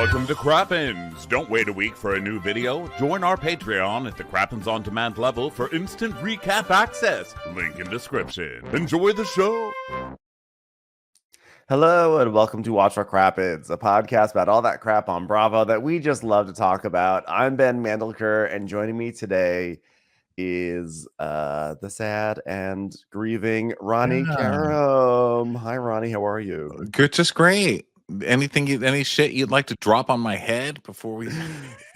Welcome to Crappens. Don't wait a week for a new video. Join our Patreon at the Crappens On Demand level for instant recap access. Link in description. Enjoy the show. Hello and welcome to Watch Our Crappens, a podcast about all that crap on Bravo that we just love to talk about. I'm Ben Mandelker, and joining me today is the sad and grieving Ronnie Karam. Hi, Ronnie. How are you? Good, just great. Any shit you'd like to drop on my head before we?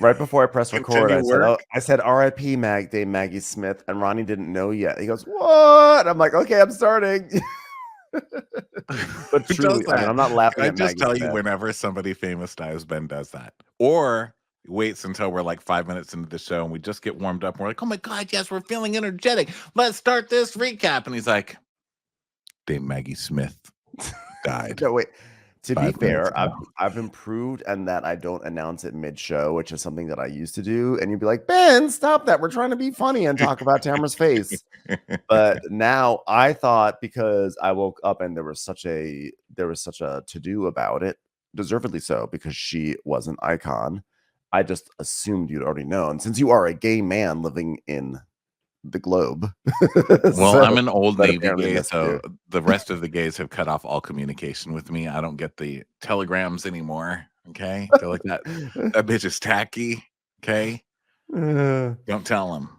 Right before I press record, Continue I said R.I.P. Dame Maggie Smith, and Ronnie didn't know yet. He goes, "What?" I'm like, "Okay, I'm starting." But truly, I mean, I'm not laughing at Maggie. I just tell Smith. you, whenever somebody famous dies, Ben does that, or waits until we're like 5 minutes into the show and we just get warmed up. And we're like, "Oh my god, yes, we're feeling energetic. Let's start this recap." And he's like, "Dame Maggie Smith died." No, wait. To be fair, I've improved and that I don't announce it mid-show, which is something that I used to do. And you'd be like, "Ben, stop that. We're trying to be funny and talk about Tamara's face." But now I thought, because I woke up and there was such a to-do about it, deservedly so, because she was an icon. I just assumed you'd already known, since you are a gay man living in the globe. Well, So, I'm an old but Navy apparently gay, missed so you. the rest of the gays have cut off all communication with me. I don't get the telegrams anymore. Okay, they're like that bitch is tacky. Okay, don't tell them.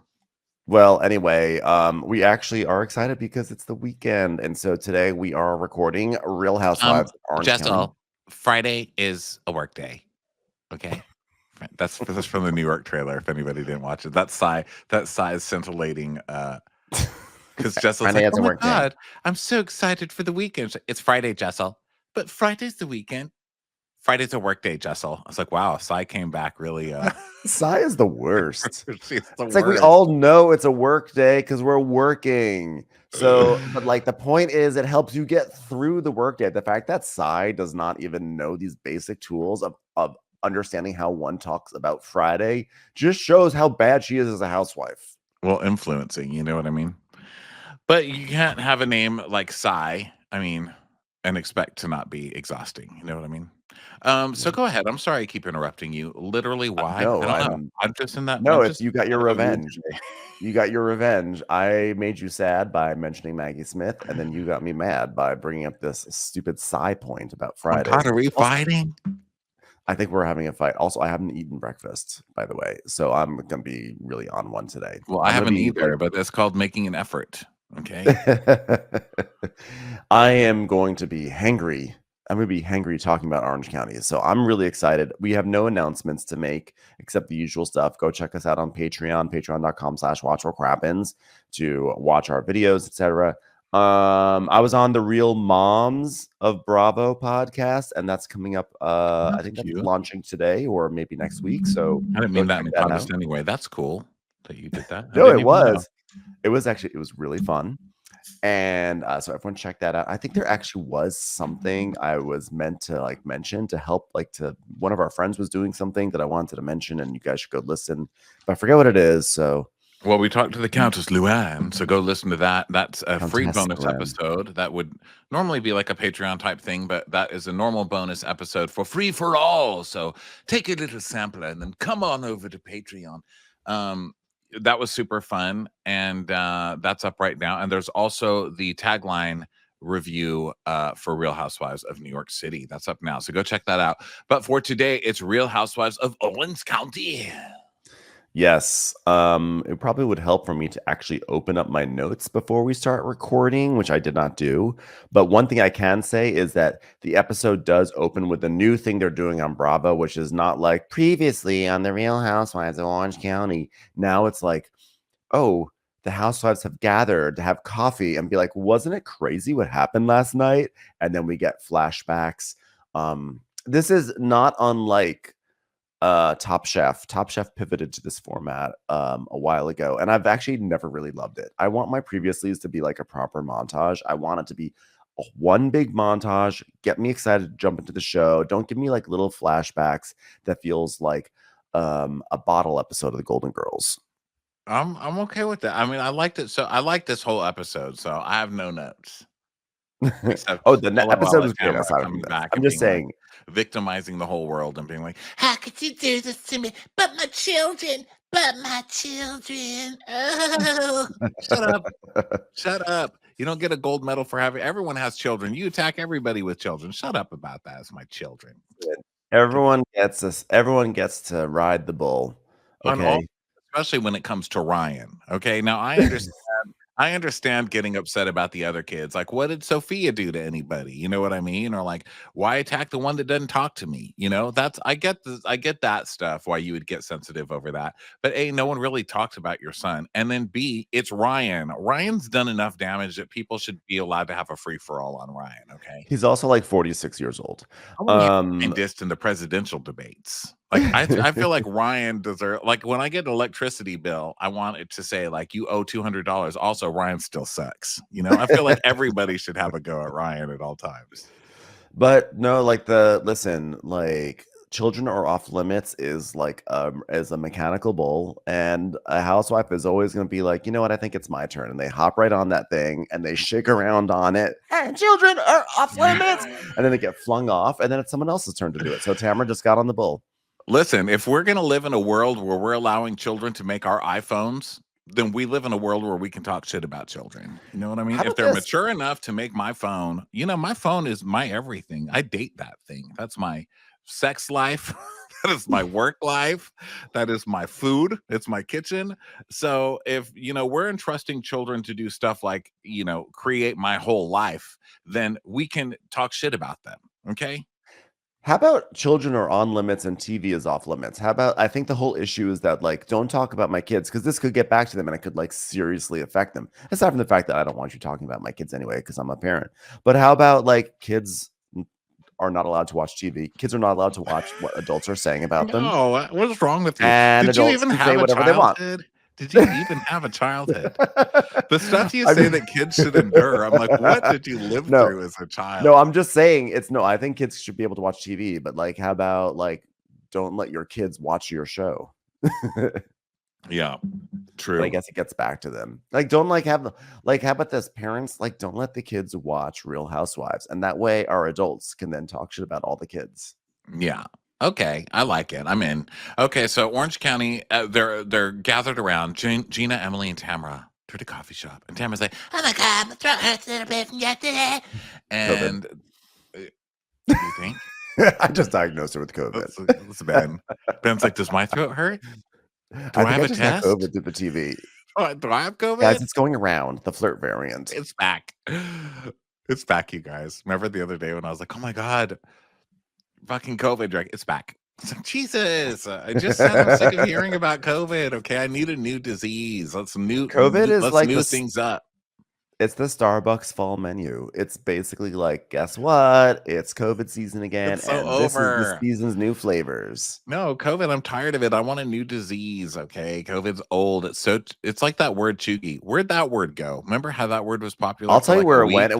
Well, anyway, we actually are excited because it's the weekend, and so today we are recording Real Housewives of Orange County. Jessel, Friday is a work day. Okay, that's from the New York trailer. If anybody didn't watch it, that sigh is scintillating. Because Jessel's like, "Oh my god, I'm so excited for the weekend." It's Friday, Jessel, but Friday's the weekend. Friday's a work day, Jessel. I was like, wow, Sai came back really. Sai is the worst. It's like we all know it's a work day because we're working. So, but like the point is, it helps you get through the work day. The fact that Sai does not even know these basic tools of understanding how one talks about Friday just shows how bad she is as a housewife. Well, influencing, you know what I mean? But you can't have a name like Sai, and expect to not be exhausting. You know what I mean? So go ahead. I'm sorry I keep interrupting you. Literally, why? No, I don't know. I'm just in that. No, you got your revenge. You got your revenge. I made you sad by mentioning Maggie Smith, and then you got me mad by bringing up this stupid Sai point about Friday. Oh God, are we fighting? I think we're having a fight. Also, I haven't eaten breakfast, by the way, so I'm gonna be really on one today. Well, I haven't either, but that's called making an effort. Okay. I am going to be hangry. I'm going to be hangry talking about Orange County. So I'm really excited. We have no announcements to make except the usual stuff. Go check us out on Patreon, patreon.com/watchforcrappens to watch our videos, etc. I was on the Real Moms of Bravo podcast, and that's coming up. I think that's launching today or maybe next week. So I didn't mean that in the podcast anyway. That's cool that you did that. No, it was. It was really fun. And so everyone check that out. I think there actually was something I was meant to mention to help, one of our friends was doing something that I wanted to mention, and you guys should go listen, but I forget what it is. So, well, we talked to the Countess Luann, so go listen to that. That's a free bonus episode. That would normally be like a Patreon type thing, but that is a normal bonus episode for free for all. So take a little sampler and then come on over to Patreon. That was super fun, and that's up right now. And there's also the tagline review for Real Housewives of New York City. That's up now, so go check that out. But for today, it's Real Housewives of Orange County. Yes, it probably would help for me to actually open up my notes before we start recording, which I did not do. But one thing I can say is that the episode does open with a new thing they're doing on Bravo, which is not like previously on the Real Housewives of Orange County. Now it's like, oh, the housewives have gathered to have coffee and be like, wasn't it crazy what happened last night? And then we get flashbacks. This is not unlike Top Chef. Top Chef pivoted to this format a while ago, and I've actually never really loved it. I want my previously to be like a proper montage. I want it to be one big montage, get me excited to jump into the show. Don't give me like little flashbacks that feels like a bottle episode of the Golden Girls. I'm okay with that. I mean, I liked it. So I like this whole episode, so I have no notes. Except Oh, the episode LOL was at great Tamara aside from coming this. back I'm and just being like, saying. victimizing the whole world and being like, how could you do this to me? But my children, but my children. Oh, shut up. Shut up. You don't get a gold medal for having, everyone has children. You attack everybody with children. Shut up about that. It's my children. Everyone gets this. Everyone gets to ride the bull. On all, Okay. especially when it comes to Ryan. Okay. Now I understand getting upset about the other kids. Like, what did Sophia do to anybody? You know what I mean? Or like, why attack the one that doesn't talk to me? You know, I get that stuff, why you would get sensitive over that. But A, no one really talks about your son. And then B, it's Ryan. Ryan's done enough damage that people should be allowed to have a free-for-all on Ryan. Okay. He's also like 46 years old. I want to get dissed in the presidential debates. Like I feel like Ryan deserves, like when I get an electricity bill, I want it to say like you owe $200. Also, Ryan still sucks. You know, I feel like everybody should have a go at Ryan at all times. But no, like like children are off limits is like as a mechanical bull, and a housewife is always going to be like, you know what, I think it's my turn, and they hop right on that thing and they shake around on it. Hey, children are off limits, and then they get flung off, and then it's someone else's turn to do it. So Tamara just got on the bull. Listen, if we're going to live in a world where we're allowing children to make our iPhones, then we live in a world where we can talk shit about children. You know what I mean? If they're mature enough to make my phone, you know, my phone is my everything. I date that thing. That's my sex life. That is my work life. That is my food. It's my kitchen. So if, you know, we're entrusting children to do stuff like, you know, create my whole life, then we can talk shit about them. Okay. How about children are on limits and TV is off limits? How about, I think the whole issue is that, like, don't talk about my kids because this could get back to them and it could like seriously affect them. Aside from the fact that I don't want you talking about my kids anyway because I'm a parent. But how about like kids are not allowed to watch TV? Kids are not allowed to watch what adults are saying about them. No, what's wrong with you? And Did you adults even can have say a whatever they want. childhood? Did you even have a childhood? The stuff you say that kids should endure, I'm like, what did you live through as a child? No, I'm just saying I think kids should be able to watch TV, but like, how about like, don't let your kids watch your show. Yeah, true. But I guess it gets back to them. Like, don't like have like, how about this? Parents, like, don't let the kids watch Real Housewives, and that way our adults can then talk shit about all the kids. Yeah. Okay, I like it. I'm in. Okay, so Orange County, they're gathered around Gina, Emily, and Tamara to the coffee shop, and Tamara's like, "Oh my god, my throat hurts a little bit from yesterday." And what do you think? I just diagnosed her with COVID. That's Ben. Ben's like, "Does my throat hurt? Do I have a test?" COVID through the TV. Oh, do I have COVID? Guys, it's going around, the flirt variant. It's back. It's back, you guys. Remember the other day when I was like, "Oh my god, fucking COVID, Drake, it's back." It's like, Jesus, I just said I'm sick of hearing about COVID. Okay, I need a new disease. Let's new things up. It's the Starbucks fall menu. It's basically like, guess what? It's COVID season again, It's so and this is over. the season's new flavors. No, COVID, I'm tired of it. I want a new disease. Okay, COVID's old. It's like that word chuggy. Where'd that word go? Remember how that word was popular? I'll tell you where it went.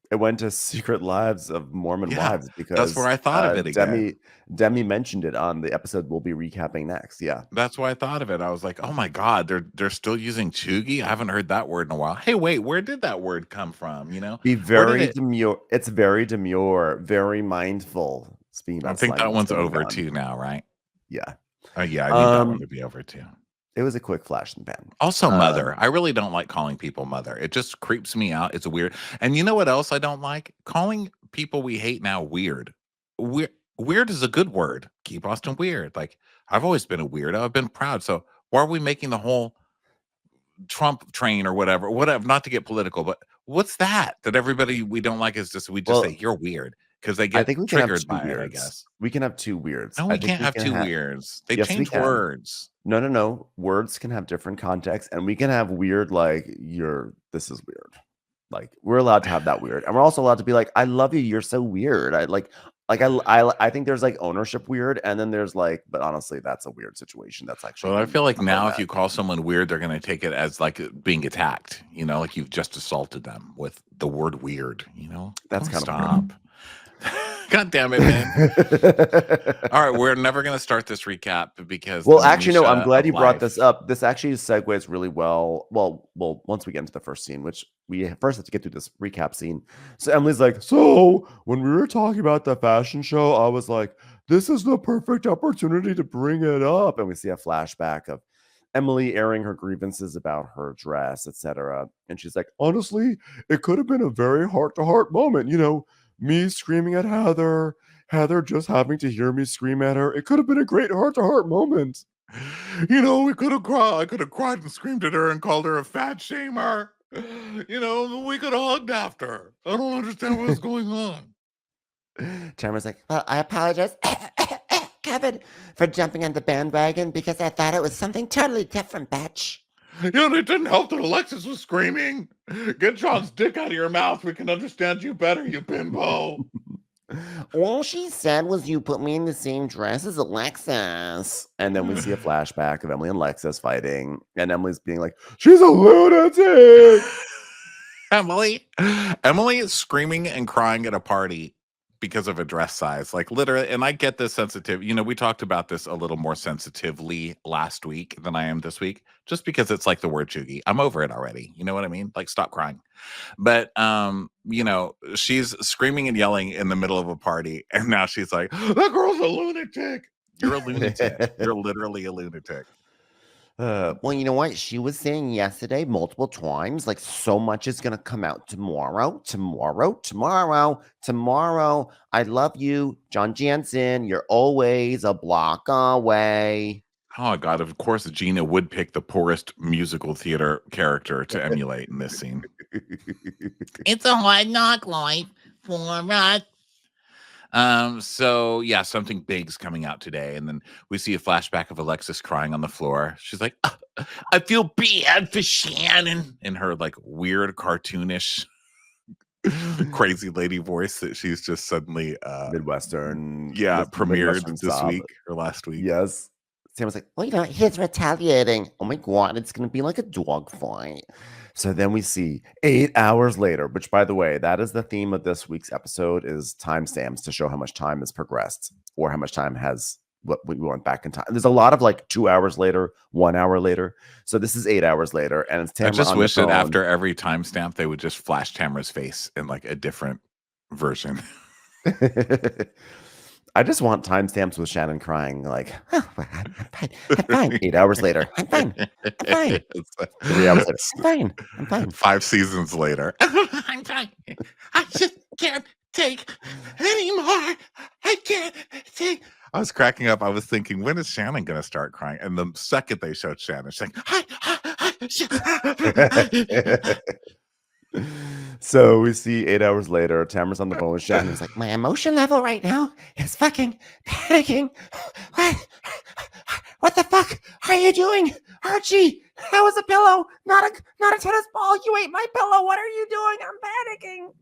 It went to Secret Lives of Mormon Wives, because that's where I thought of it again. Demi mentioned it on the episode we'll be recapping next. Yeah, that's why I thought of it. I was like, oh my god, they're still using chuggy. I haven't heard that word in a while. Hey, wait, where did that word come from? You know, be very demure. It's very demure, very mindful. Speaking about, I think that one's over too now, right? Yeah. Oh yeah, I need that one to be over too. It was a quick flash in the pan. Also, mother. I really don't like calling people mother. It just creeps me out. It's weird. And you know what else I don't like? Calling people we hate now weird. Weird is a good word. Keep Austin weird. Like, I've always been a weirdo. I've been proud. So why are we making the whole Trump train or whatever? Not to get political, but what's that everybody we don't like is just say you're weird because they get triggered by it, I guess. We can have two weirds. No, we can't have two weirds. They change words. No. Words can have different contexts, and we can have weird like this is weird. Like, we're allowed to have that weird, and we're also allowed to be like, I love you. You're so weird. I think there's like ownership weird, and then there's like, but honestly, that's a weird situation. That's actually. Well, I feel like now if you call someone weird, they're going to take it as like being attacked. You know, like you've just assaulted them with the word weird. You know, that's kind of stop. God damn it, man. All right, we're never going to start this recap because Well, actually, no, I'm glad you brought this life. up. This actually segues really well. Well, once we get into the first scene, which we first have to get through this recap scene. So Emily's like, so when we were talking about the fashion show, I was like, this is the perfect opportunity to bring it up. And we see a flashback of Emily airing her grievances about her dress, etc. And she's like, honestly, it could have been a very heart-to-heart moment. You know, me screaming at Heather just having to hear me scream at her. It could have been a great heart-to-heart moment. You know, we could have cried. I could have cried and screamed at her and called her a fat shamer. You know, we could have hugged after. I don't understand what's going on. Tamara's like, Well, I apologize, Kevin, for jumping on the bandwagon because I thought it was something totally different, bitch. You know, it didn't help that Alexis was screaming. Get John's dick out of your mouth. We can understand you better, you bimbo. All she said was you put me in the same dress as Alexis. and then we see a flashback of Emily and Lexus fighting, and Emily's being like, she's a lunatic. Emily is screaming and crying at a party because of a dress size, like literally. And I get this sensitive. You know, we talked about this a little more sensitively last week than I am this week, just because it's like the word chuggy. I'm over it already. You know what I mean? Like, stop crying. But you know, she's screaming and yelling in the middle of a party, and now she's like, that girl's a lunatic. You're a lunatic. You're literally a lunatic. Well, you know what? She was saying yesterday multiple times, like, so much is going to come out tomorrow. I love you, John Jansen. You're always a block away. Oh my God, of course Gina would pick the poorest musical theater character to emulate in this scene. It's a hard knock life for us. So yeah, something big's coming out today, and then we see a flashback of Alexis crying on the floor. She's like, I feel bad for Shannon, in her like weird cartoonish crazy lady voice that she's just suddenly Midwestern. Premiered Midwestern this sob. week or last week. Yes. Sam was like, well, you know, he's retaliating. Oh my God, it's going to be like a dog fight. So then we see 8 hours later, which, by the way, that is the theme of this week's episode, is timestamps to show how much time has progressed or how much time has what we went back in time. There's a lot of like 2 hours later, 1 hour later. So this is 8 hours later, and it's Tamara. I just wish that after every timestamp they would just flash Tamara's face in like a different version. I just want timestamps with Shannon crying, like, oh, I'm fine. 8 hours later, I'm fine. 3 hours later, I'm fine. 5 seasons later, I'm fine. I just can't take anymore. I can't take. I was cracking up. I was thinking, when is Shannon going to start crying? And the second they showed Shannon, she's like, So we see 8 hours later, Tamara's on the phone with Shannon. It's like, My emotion level right now is fucking panicking. What the fuck are you doing? Archie, that was a pillow, not a tennis ball. You ate my pillow. What are you doing? I'm panicking.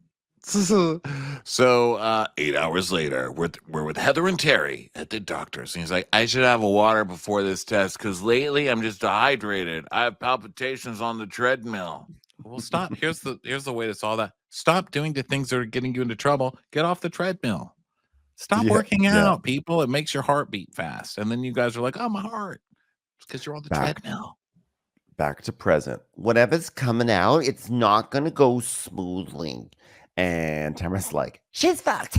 So 8 hours later, we're with Heather and Terry at the doctor's. And he's like, I should have a water before this test because lately I'm just dehydrated. I have palpitations on the treadmill. Well, stop. Here's the way to solve that. Stop doing the things that are getting you into trouble. Get off the treadmill. Stop working out, people. It makes your heart beat fast. And then you guys are like, oh, my heart. It's because you're on the treadmill. Back to present. Whatever's coming out, it's not going to go smoothly. And Tamara's like, she's fucked.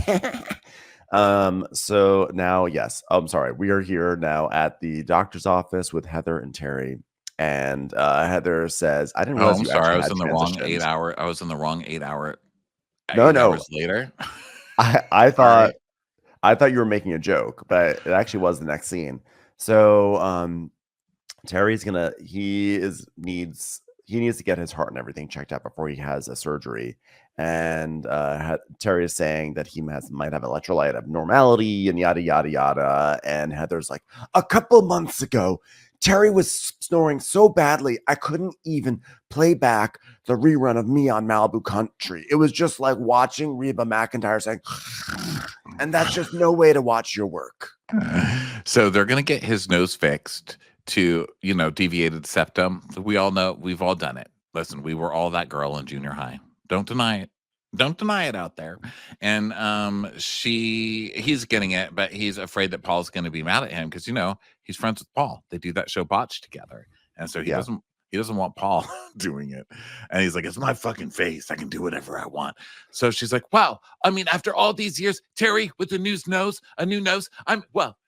So now, yes, I'm sorry. We are here now at the doctor's office with Heather and Terry. And Heather says, I didn't realize I'm you sorry. I actually was in had the wrong transitions." 8 hour. I was in the wrong 8 hour. No, 8 hours later. I thought you were making a joke, but it actually was the next scene. So Terry's needs to get his heart and everything checked out before he has a surgery. And Terry is saying that he might have electrolyte abnormality and yada yada yada. And Heather's like, a couple months ago, Terry was snoring so badly I couldn't even play back the rerun of Me on Malibu Country. It was just like watching Reba McEntire saying, and that's just no way to watch your work. So they're gonna get his nose fixed to, deviated septum. We all know, we've all done it. Listen, we were all that girl in junior high. Don't deny it. Don't deny it out there. And he's getting it, but he's afraid that Paul's going to be mad at him because he's friends with Paul. They do that show Botch together, and so he doesn't want Paul doing it. And he's like, it's my fucking face. I can do whatever I want. So she's like, wow. I mean, after all these years, Terry with a new nose.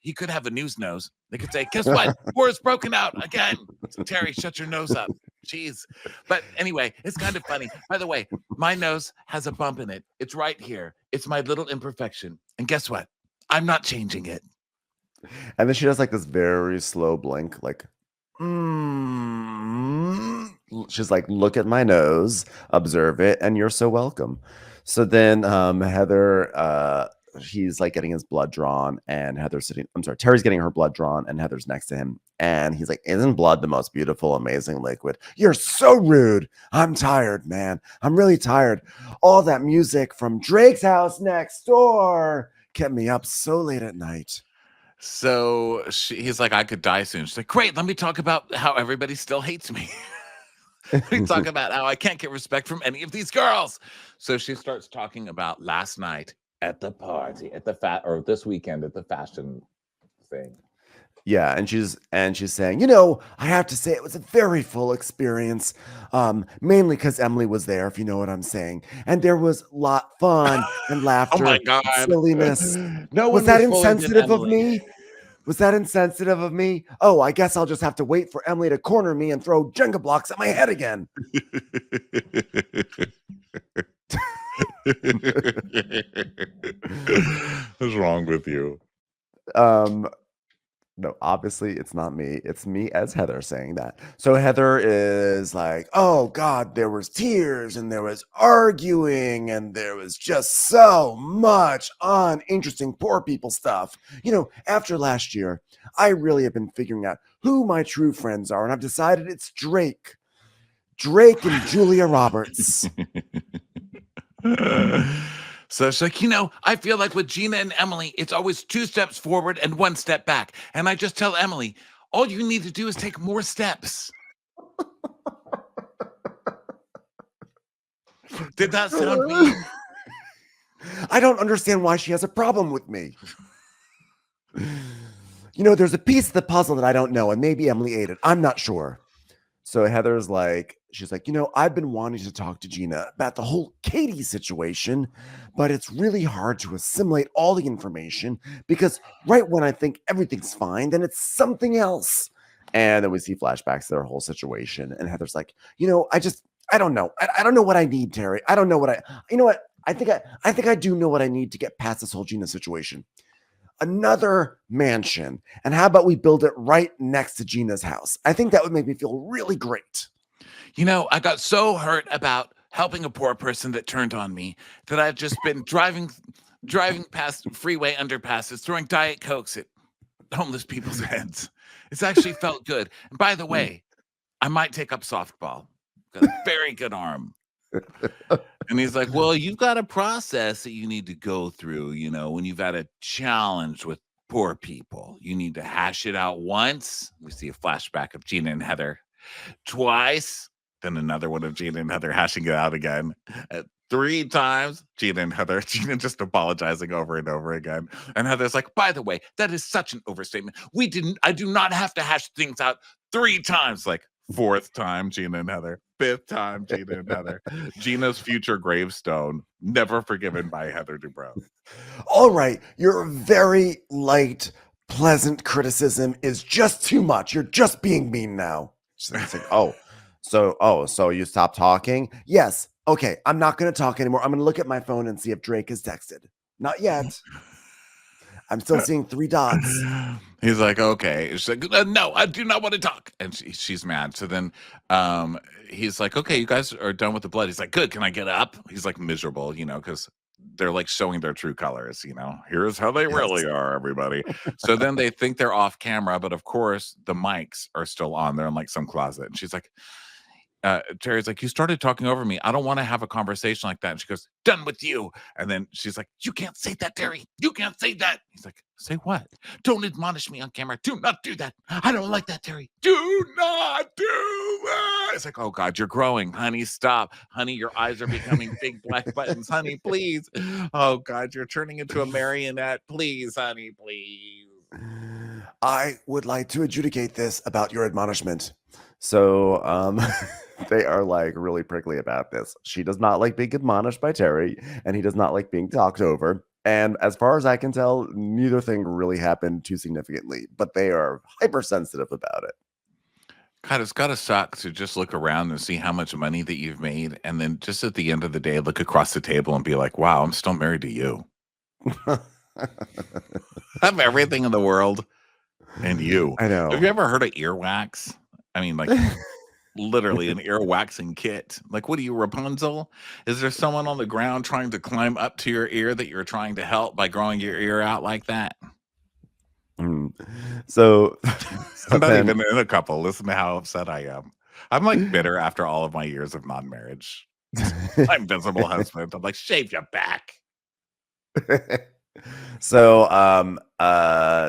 He could have a news nose. They could say, guess what? War is broken out again. So, Terry, shut your nose up. Jeez. But anyway, it's kind of funny. By the way, my nose has a bump in it. It's right here. It's my little imperfection. And guess what? I'm not changing it. And then she does like this very slow blink, like, she's like, look at my nose, observe it, and you're so welcome. So then Heather, he's like getting his blood drawn, and Terry's getting her blood drawn, and Heather's next to him. And he's like, isn't blood the most beautiful, amazing liquid? You're so rude. I'm tired, man. I'm really tired. All that music from Drake's house next door kept me up so late at night. So he's like, I could die soon. She's like, great. Let me talk about how everybody still hates me. We talk about how I can't get respect from any of these girls. So she starts talking about last night at the party, or this weekend at the fashion thing. Yeah, and she's saying, I have to say it was a very full experience, mainly because Emily was there, if you know what I'm saying, and there was a lot fun and laughter, oh my God, silliness. No, was that insensitive of me? Was that insensitive of me? Oh, I guess I'll just have to wait for Emily to corner me and throw Jenga blocks at my head again. What's wrong with you? No, obviously it's not me. It's me as Heather saying that. So Heather is like, oh God, there was tears and there was arguing and there was just so much uninteresting poor people stuff. After last year, I really have been figuring out who my true friends are, and I've decided it's Drake and Julia Roberts. So it's like, I feel like with Gina and Emily, it's always 2 steps forward and 1 step back. And I just tell Emily, all you need to do is take more steps. Did that sound mean? I don't understand why she has a problem with me. There's a piece of the puzzle that I don't know, and maybe Emily ate it. I'm not sure. So Heather's like, she's like, I've been wanting to talk to Gina about the whole Katie situation, but it's really hard to assimilate all the information because right when I think everything's fine, then it's something else. And then we see flashbacks to their whole situation. And Heather's like, I don't know. I don't know what I need, Terry. I don't know what I think I do know what I need to get past this whole Gina situation. Another mansion. And how about we build it right next to Gina's house? I think that would make me feel really great. I got so hurt about helping a poor person that turned on me that I've just been driving past freeway underpasses, throwing Diet Cokes at homeless people's heads. It's actually felt good. And by the way, I might take up softball. Got a very good arm. And he's like, well, you've got a process that you need to go through, when you've had a challenge with poor people. You need to hash it out once. We see a flashback of Gina and Heather. Twice. Then another one of Gina and Heather hashing it out again. 3 times, Gina and Heather. Gina just apologizing over and over again. And Heather's like, by the way, that is such an overstatement. I do not have to hash things out 3 times. Like 4th time, Gina and Heather. 5th time, Gina and Heather. Gina's future gravestone, never forgiven by Heather Dubrow. All right, your very light, pleasant criticism is just too much. You're just being mean now. It's like, so you stopped talking? Yes. Okay, I'm not going to talk anymore. I'm going to look at my phone and see if Drake has texted. Not yet. I'm still seeing 3 dots. He's like, okay. She's like, no, I do not want to talk. And she's mad. So then he's like, okay, you guys are done with the blood. He's like, good. Can I get up? He's like miserable, because they're like showing their true colors, Here's how they really are, everybody. So then they think they're off camera, but of course the mics are still on. They're in like some closet. And she's like, Terry's like, you started talking over me. I don't want to have a conversation like that. And she goes, done with you. And then she's like, you can't say that, Terry. You can't say that. He's like, say what? Don't admonish me on camera. Do not do that. I don't like that, Terry. Do not do that. It's like, oh God, you're growing. Honey, stop. Honey, your eyes are becoming big black buttons. Honey, please. Oh God, you're turning into a marionette. Please, honey, please. I would like to adjudicate this about your admonishment. So they are like really prickly about this. She does not like being admonished by Terry, and he does not like being talked over. And as far as I can tell, neither thing really happened too significantly, but they are hypersensitive about it. God, it's gotta suck to just look around and see how much money that you've made, and then just at the end of the day, look across the table and be like, wow, I'm still married to you. I have everything in the world and you. I know. Have you ever heard of earwax? I mean, like literally an ear waxing kit. Like, what are you, Rapunzel? Is there someone on the ground trying to climb up to your ear that you're trying to help by growing your ear out like that? So I'm not even in a couple. Listen to how upset I am. I'm like bitter after all of my years of non-marriage. I'm miserable husband. I'm like, shave your back. So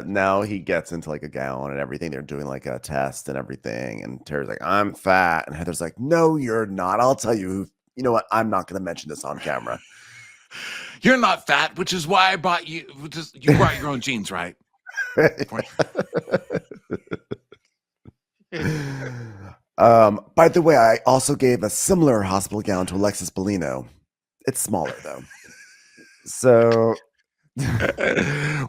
now he gets into like a gown and everything. They're doing like a test and everything, and Terry's like, I'm fat, and Heather's like, no, you're not. I'll tell you. You know what? I'm not going to mention this on camera. You're not fat, which is why I bought you. You brought your own jeans, right? By the way, I also gave a similar hospital gown to Alexis Bellino. It's smaller though. So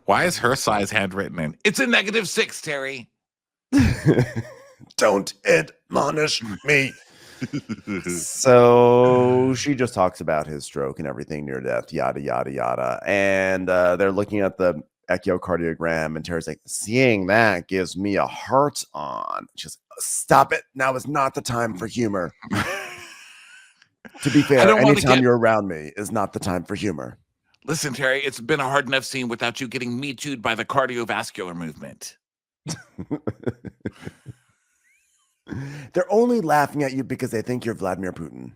why is her size handwritten in? It's a -6, Terry. Don't admonish me. So she just talks about his stroke and everything near death, yada yada yada, and they're looking at the echocardiogram, and Terry's like, seeing that gives me a heart on. She's like, stop it, now is not the time for humor. To be fair, anytime you're around me is not the time for humor. Listen, Terry, it's been a hard enough scene without you getting me too'd by the cardiovascular movement. They're only laughing at you because they think you're Vladimir Putin.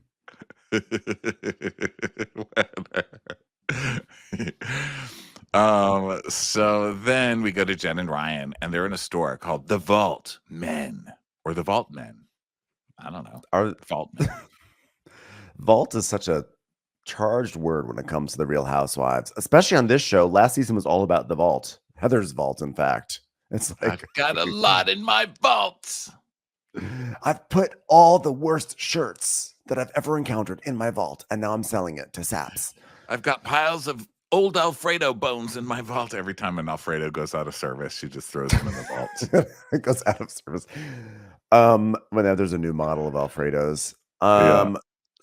So then we go to Jen and Ryan, and they're in a store called The Vault Men, or The Vault Men. I don't know. Our Vault Men. Vault is such a charged word when it comes to the Real Housewives, especially on this show. Last season was all about the vault. Heather's vault, in fact. It's like, I've got a lot in my vault. I've put all the worst shirts that I've ever encountered in my vault, and now I'm selling it to saps. I've got piles of old Alfredo bones in my vault. Every time an Alfredo goes out of service, she just throws them in the vault. It goes out of service. Whenever there's a new model of Alfredos.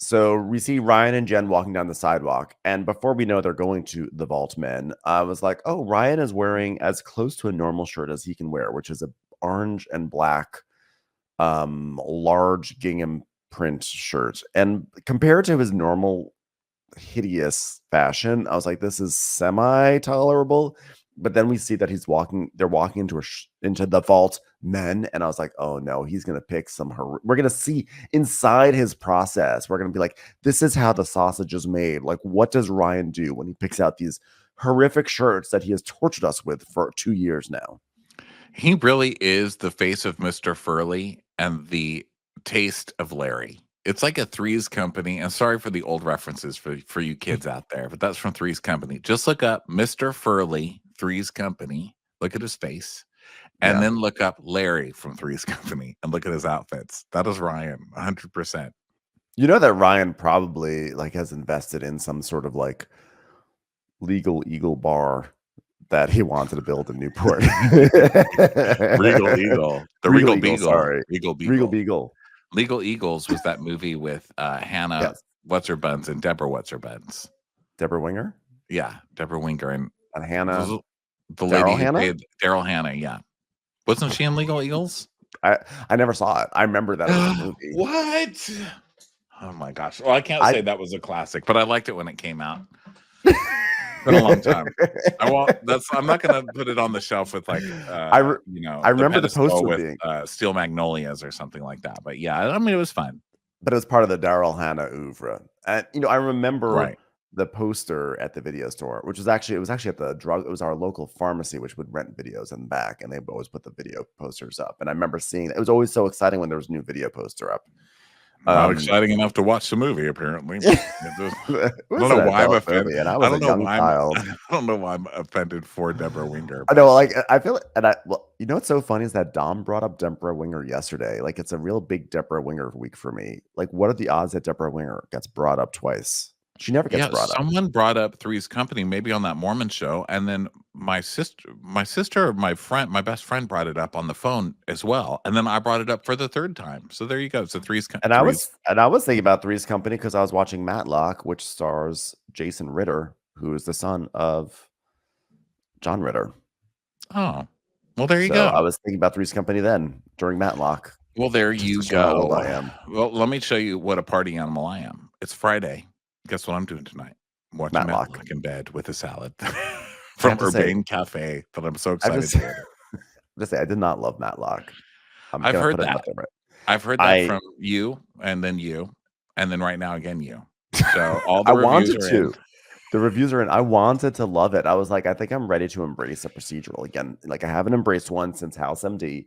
So we see Ryan and Jen walking down the sidewalk, and before we know they're going to the Vault Men, I was like, oh, Ryan is wearing as close to a normal shirt as he can wear, which is a orange and black large gingham print shirt. And compared to his normal hideous fashion, I was like, this is semi-tolerable. But then we see that they're walking into the Vault Men, and I was like, oh no, he's gonna pick we're gonna see inside his process. We're gonna be like, this is how the sausage is made. Like, what does Ryan do when he picks out these horrific shirts that he has tortured us with for 2 years now? He really is the face of Mr. Furley and the taste of Larry. It's like a Three's Company. And sorry for the old references for you kids out there, but that's from Three's Company. Just look up Mr. Furley, Three's Company. Look at his face. And then look up Larry from Three's Company and look at his outfits. That is Ryan, 100%. You know that Ryan probably like has invested in some sort of like legal eagle bar that he wanted to build in Newport. Regal Eagle. The Regal Beagle. Sorry. Regal Beagle. Regal Beagle. Legal Eagles was that movie with Hannah What's-Her-Buns and Deborah What's-Her-Buns. Deborah Winger? Yeah, Deborah Winger and Hannah. The lady who played Daryl Hannah, yeah. Wasn't she in Legal Eagles? I never saw it. I remember that as a movie. What? Oh my gosh. Well, I can't say that was a classic, but I liked it when it came out. It's been a long time. I'm not gonna put it on the shelf with like I remember the poster with being Steel Magnolias or something like that. But yeah, I mean it was fun. but it was part of the Daryl Hannah oeuvre. And I remember Right. the poster at the video store, which was actually at the drug. It was our local pharmacy, which would rent videos in the back, and they would always put the video posters up. And I remember seeing it was always so exciting when there was a new video poster up. Not exciting enough to watch the movie, apparently. It I was don't an know why I'm adult offended. movie, and I I was don't a know young why child. I don't know why I'm offended for Deborah Winger. I know, like I feel, and what's so funny is that Dom brought up Deborah Winger yesterday. Like it's a real big Deborah Winger week for me. Like, what are the odds that Deborah Winger gets brought up twice? She never gets Yeah, brought up. someone brought up Three's Company, maybe on that Mormon show, and then my sister, my best friend brought it up on the phone as well, and then I brought it up for the third time. So there you go. So And I was thinking about Three's Company because I was watching Matlock, which stars Jason Ritter, who is the son of John Ritter. Oh, well, there you So go. I was thinking about Three's Company then during Matlock. Well, there Just you to show how old go. I am. Well, let me show you what a party animal I am. It's Friday. Guess what I'm doing tonight? Watching Matlock in bed with a salad from Urbane Cafe that I'm so excited to order. Just say I did not love Matlock. I've heard that. I've heard that from you, and then right now again you. So all the reviews are in. The reviews are in. I wanted to love it. I was like, I think I'm ready to embrace a procedural again. Like I haven't embraced one since House MD,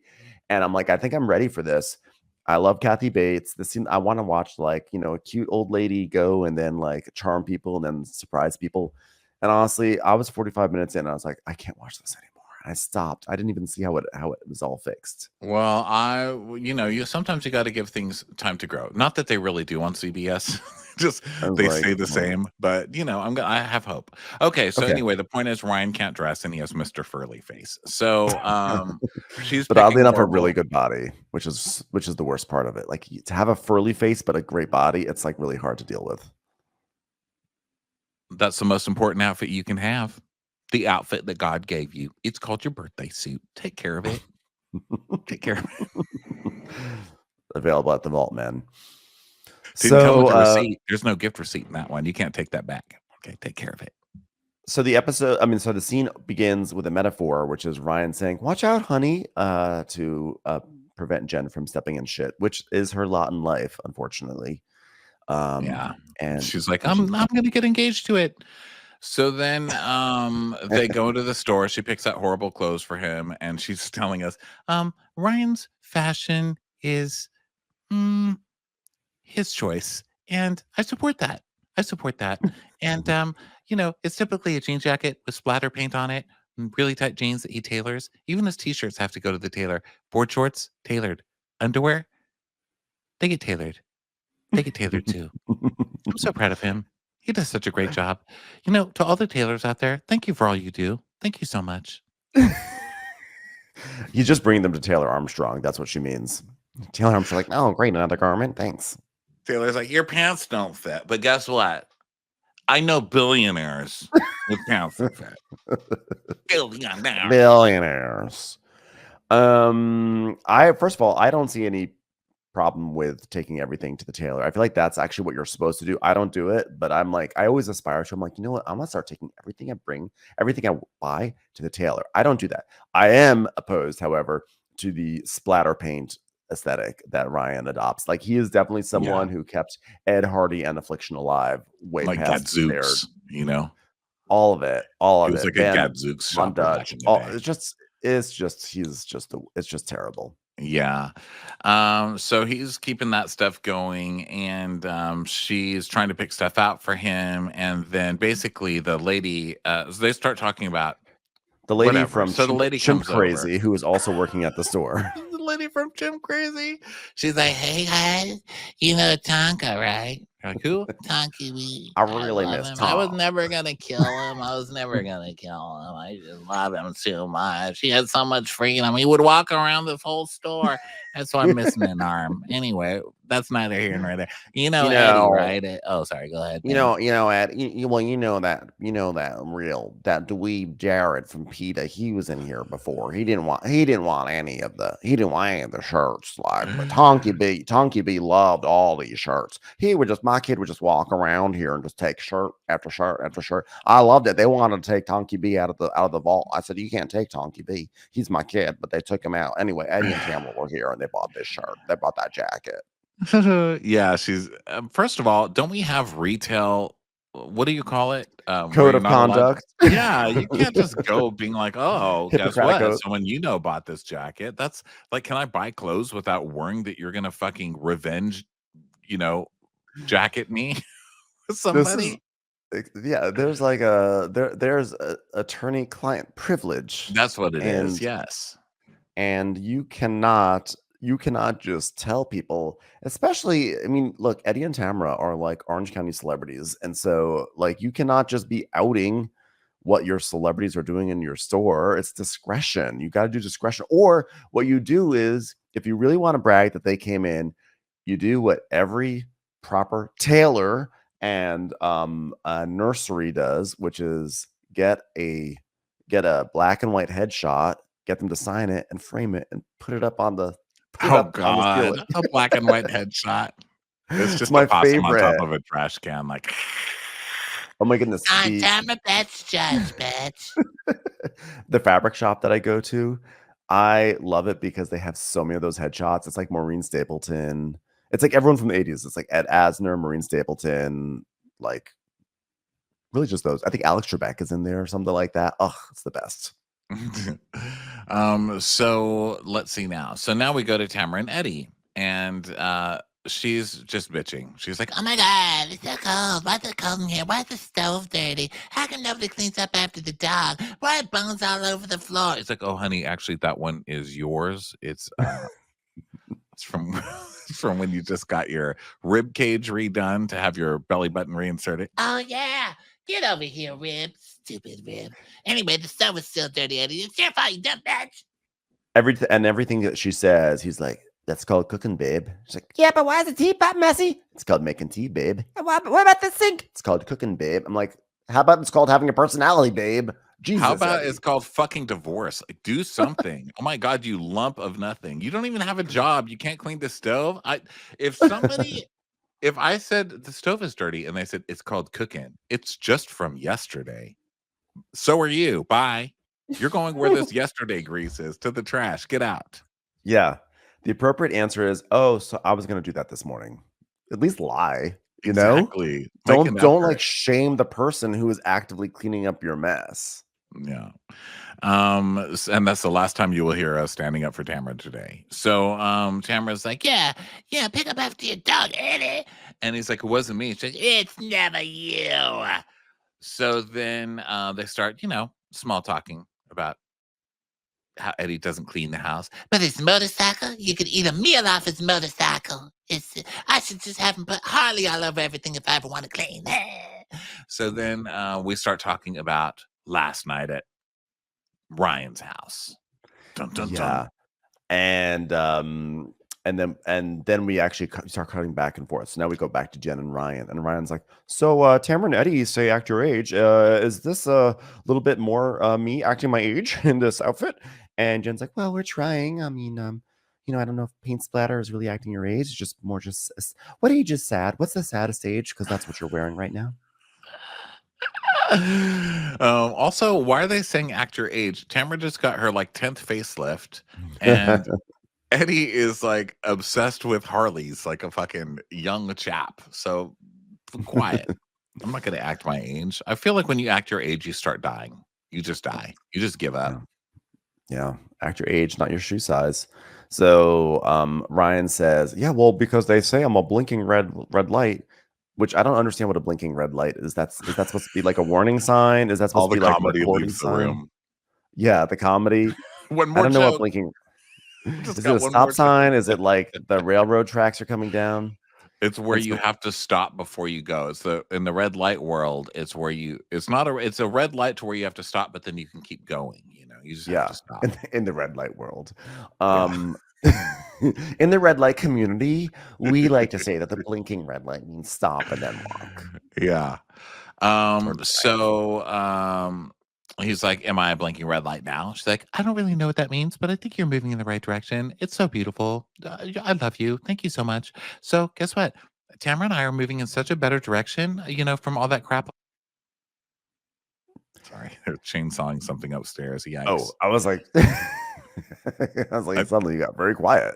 and I'm like, I think I'm ready for this. I love Kathy Bates. I want to watch like a cute old lady go and then like charm people and then surprise people. And honestly, I was 45 minutes in. And I was like, I can't watch this anymore. And I stopped. I didn't even see how it was all fixed. Well, sometimes you got to give things time to grow. Not that they really do on CBS. Just they say the same, but I have hope. Okay, so anyway, the point is Ryan can't dress and he has Mr. Furley face. So she's but oddly enough a really good body, which is the worst part of it. Like to have a Furley face but a great body, it's like really hard to deal with. That's the most important outfit you can have. The outfit that God gave you. It's called your birthday suit. Take care of it. Take care of it. Available at the Vault, man. Didn't come with a receipt. There's no gift receipt in that one. You can't take that back. Okay, take care of it. So the scene begins with a metaphor, which is Ryan saying, "Watch out, honey," to prevent Jen from stepping in shit, which is her lot in life, unfortunately. And she's like, I'm gonna get engaged to it. So then they go to the store. She picks out horrible clothes for him, and she's telling us, Ryan's fashion is his choice, and I support that. And it's typically a jean jacket with splatter paint on it, and really tight jeans that he tailors. Even his t-shirts have to go to the tailor. Board shorts, tailored. Underwear, they get tailored. They get tailored too. I'm so proud of him. He does such a great job. To all the tailors out there, thank you for all you do. Thank you so much. He's just bringing them to Taylor Armstrong. That's what she means. Taylor Armstrong, like, oh, great, another garment. Thanks. Taylor's like, your pants don't fit. But guess what? I know billionaires with pants that fit. Billionaires. First of all, I don't see any problem with taking everything to the tailor. I feel like that's actually what you're supposed to do. I don't do it, but I'm like, I always aspire to. I'm like, you know what? I'm gonna start taking everything I buy to the tailor. I don't do that. I am opposed, however, to the splatter paint aesthetic that Ryan adopts. Like he is definitely someone who kept Ed Hardy and Affliction alive way like past Gadzooks, all of it. It was like a Gadzooks shopper back in the day. It's just terrible. Yeah. So he's keeping that stuff going, and she's trying to pick stuff out for him, and then basically the lady they start talking about the lady from the lady Chimp comes Crazy over. who is also working at the store. The lady from Chimp Crazy. She's like, hey guys, you know Tonka, right? Like, who? Tonky. I really miss him. Tom. I was never gonna kill him. I just love him so much. He had so much freedom. He would walk around this whole store. That's why I'm missing an arm. Anyway, that's neither here nor there. Eddie, right? Sorry, go ahead. Ed. You know that that dweeb Jared from PETA. He was in here before. He didn't want any of the shirts. Like, but Tonky B loved all these shirts. My kid would just walk around here and just take shirt after shirt after shirt. I loved it. They wanted to take Tonky B out of the vault. I said, you can't take Tonky B. He's my kid, but they took him out anyway. Eddie and Campbell were here and they bought this shirt. They bought that jacket. Yeah, she's first of all, don't we have retail? What do you call it? Where Code you're of not allowed. conduct. Yeah, you can't just go being like, oh, guess Hippocratic what? oath. Someone you know bought this jacket. That's like, can I buy clothes without worrying that you're gonna fucking revenge, you know, jacket me with This is somebody? yeah, there's like there's attorney client privilege, That's what it is. and Yes. you cannot just tell people, especially, I mean, look, Eddie and Tamara are like Orange County celebrities, and so like you cannot just be outing what your celebrities are doing in your store. It's discretion. You got to do discretion. Or what you do is, if you really want to brag that they came in, you do what every proper tailor and a nursery does, which is get a black and white headshot, get them to sign it and frame it and put it up on the Oh on the God, ceiling. a black and white headshot. It's It's just a my possum on top favorite. of a trash can, like. Oh my goodness. I'm a bitch, judge, bitch. The fabric shop that I go to, I love it because they have so many of those headshots. It's like Maureen Stapleton. It's like everyone from the 80s. It's like Ed Asner, Maureen Stapleton, like really just those. I think Alex Trebek is in there or something like that. Oh, it's the best. So let's see now. So now we go to Tamara and Eddie, and she's just bitching. She's like, Oh my God, it's so cold. Why's it cold in here? Why is the stove dirty? How come nobody cleans up after the dog? Why are bones all over the floor? it's like, oh honey, actually that one is yours. It's from it's from when you just got your rib cage redone to have your belly button reinserted. Oh yeah. Get over here, Rib. Stupid Rib. Anyway, the stove is still dirty, Eddie. It's your fault, you dumb bitch. Everything that she says, he's like, that's called cooking, babe. She's like, yeah, but why is the teapot messy? It's called making tea, babe. And what about the sink? It's called cooking, babe. I'm like, how about it's called having a personality, babe? Jesus. How about Eddie. it's called fucking divorce? Like, do something. Oh my God, you lump of nothing. You don't even have a job. You can't clean the stove. If I said the stove is dirty and they said it's called cooking, it's just from yesterday. So are you. Bye. You're going where this yesterday grease is, to the trash. Get out. Yeah. The appropriate answer is, oh, so I was going to do that this morning. At least lie, you know? Exactly. Make an Don't effort. like shame the person who is actively cleaning up your mess. Yeah. And that's the last time you will hear us standing up for Tamara today. So Tamara's like, yeah, pick up after your dog, Eddie. And he's like, it wasn't me. She's like, it's never you. So then they start, small talking about how Eddie doesn't clean the house. But his motorcycle, you could eat a meal off his motorcycle. I should just have him put Harley all over everything if I ever want to clean. So then we start talking about last night at Ryan's house. Dun, dun, Yeah. dun. And then we actually start cutting back and forth. So now we go back to Jen and Ryan. And Ryan's like, so Tamara and Eddie say act your age. Is this a little bit more me acting my age in this outfit? And Jen's like, well, we're trying. I mean, I don't know if paint splatter is really acting your age. It's just more just, what age is sad? What's the saddest age? Because that's what you're wearing right now. Also, why are they saying act your age? Tamara just got her like 10th facelift, and Eddie is like obsessed with Harleys, like a fucking young chap. So quiet. I'm not going to act my age. I feel like when you act your age, you start dying. You just die. You just give up. Yeah. Act your age, not your shoe size. So Ryan says, yeah, well, because they say I'm a blinking red light, which I don't understand what a blinking red light is. Is that supposed to be like a warning sign? Is that supposed to be like a recording sign? Yeah, the comedy. One more I don't know joke. what blinking. Is it got a one stop more sign? Is it like the railroad tracks are coming down? It's where you have to stop before you go. It's in the red light world. It's where it's a red light to where you have to stop, but then you can keep going. You just have to stop. In the red light world. In the red light community, we like to say that the blinking red light means stop and then walk. Yeah. He's like, am I a blinking red light now? She's like, I don't really know what that means, but I think you're moving in the right direction. It's so beautiful. I love you. Thank you so much. So guess what? Tamara and I are moving in such a better direction, from all that crap. Sorry, they're chainsawing something upstairs. Yikes. Oh, I was like, suddenly you got very quiet.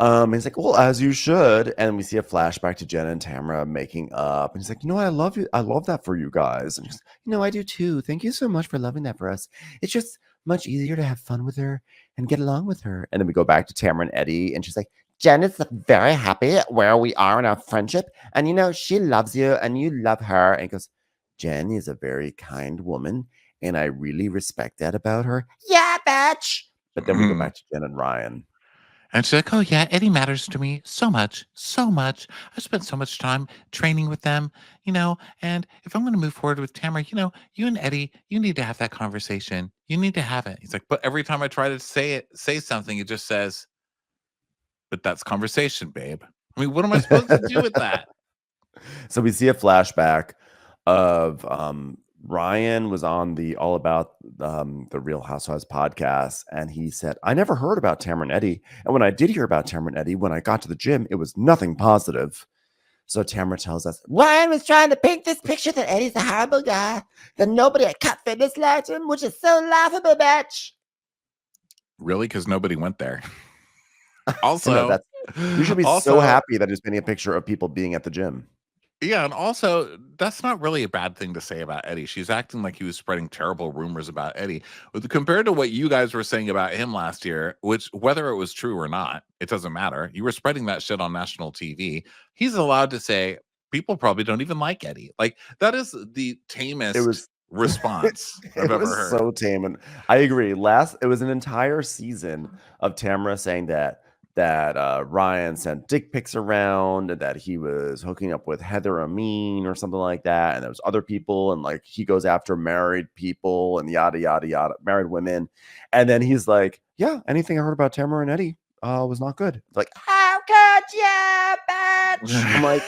He's like, well, as you should. And we see a flashback to Jen and Tamara making up. And he's like, I love you. I love that for you guys. And she's, I do too. Thank you so much for loving that for us. It's just much easier to have fun with her and get along with her. And then we go back to Tamara and Eddie. And she's like, Jen is very happy where we are in our friendship. And, she loves you and you love her. And he goes, Jen is a very kind woman. And I really respect that about her. Yeah, bitch. But then we go back to Jen and Ryan. And she's like, oh, yeah, Eddie matters to me so much, so much. I spent so much time training with them, and if I'm going to move forward with Tamara, you and Eddie, you need to have that conversation. You need to have it. He's like, but every time I try to say something, it just says, but that's conversation, babe. I mean, what am I supposed to do with that? So we see a flashback of Ryan was on the All About the Real Housewives podcast, and he said, I never heard about Tamara and Eddie. And when I did hear about Tamara and Eddie, when I got to the gym, it was nothing positive. So Tamara tells us, Ryan was trying to paint this picture that Eddie's a horrible guy, that nobody at Cut Fitness liked him, which is so laughable, bitch. Really? Because nobody went there. Also, you should be so happy that he's painting a picture of people being at the gym. Yeah, and also, that's not really a bad thing to say about Eddie. She's acting like he was spreading terrible rumors about Eddie. Compared to what you guys were saying about him last year, which, whether it was true or not, it doesn't matter. You were spreading that shit on national TV. He's allowed to say, people probably don't even like Eddie. Like, that is the tamest response I've ever heard. So tame. And I agree. It was an entire season of Tamara saying that Ryan sent dick pics around and that he was hooking up with Heather Amin or something like that. And there was other people, and like he goes after married people and yada, yada, yada, married women. And then he's like, yeah, anything I heard about Tamara and Eddie was not good. It's like, how could you, bitch? I'm like,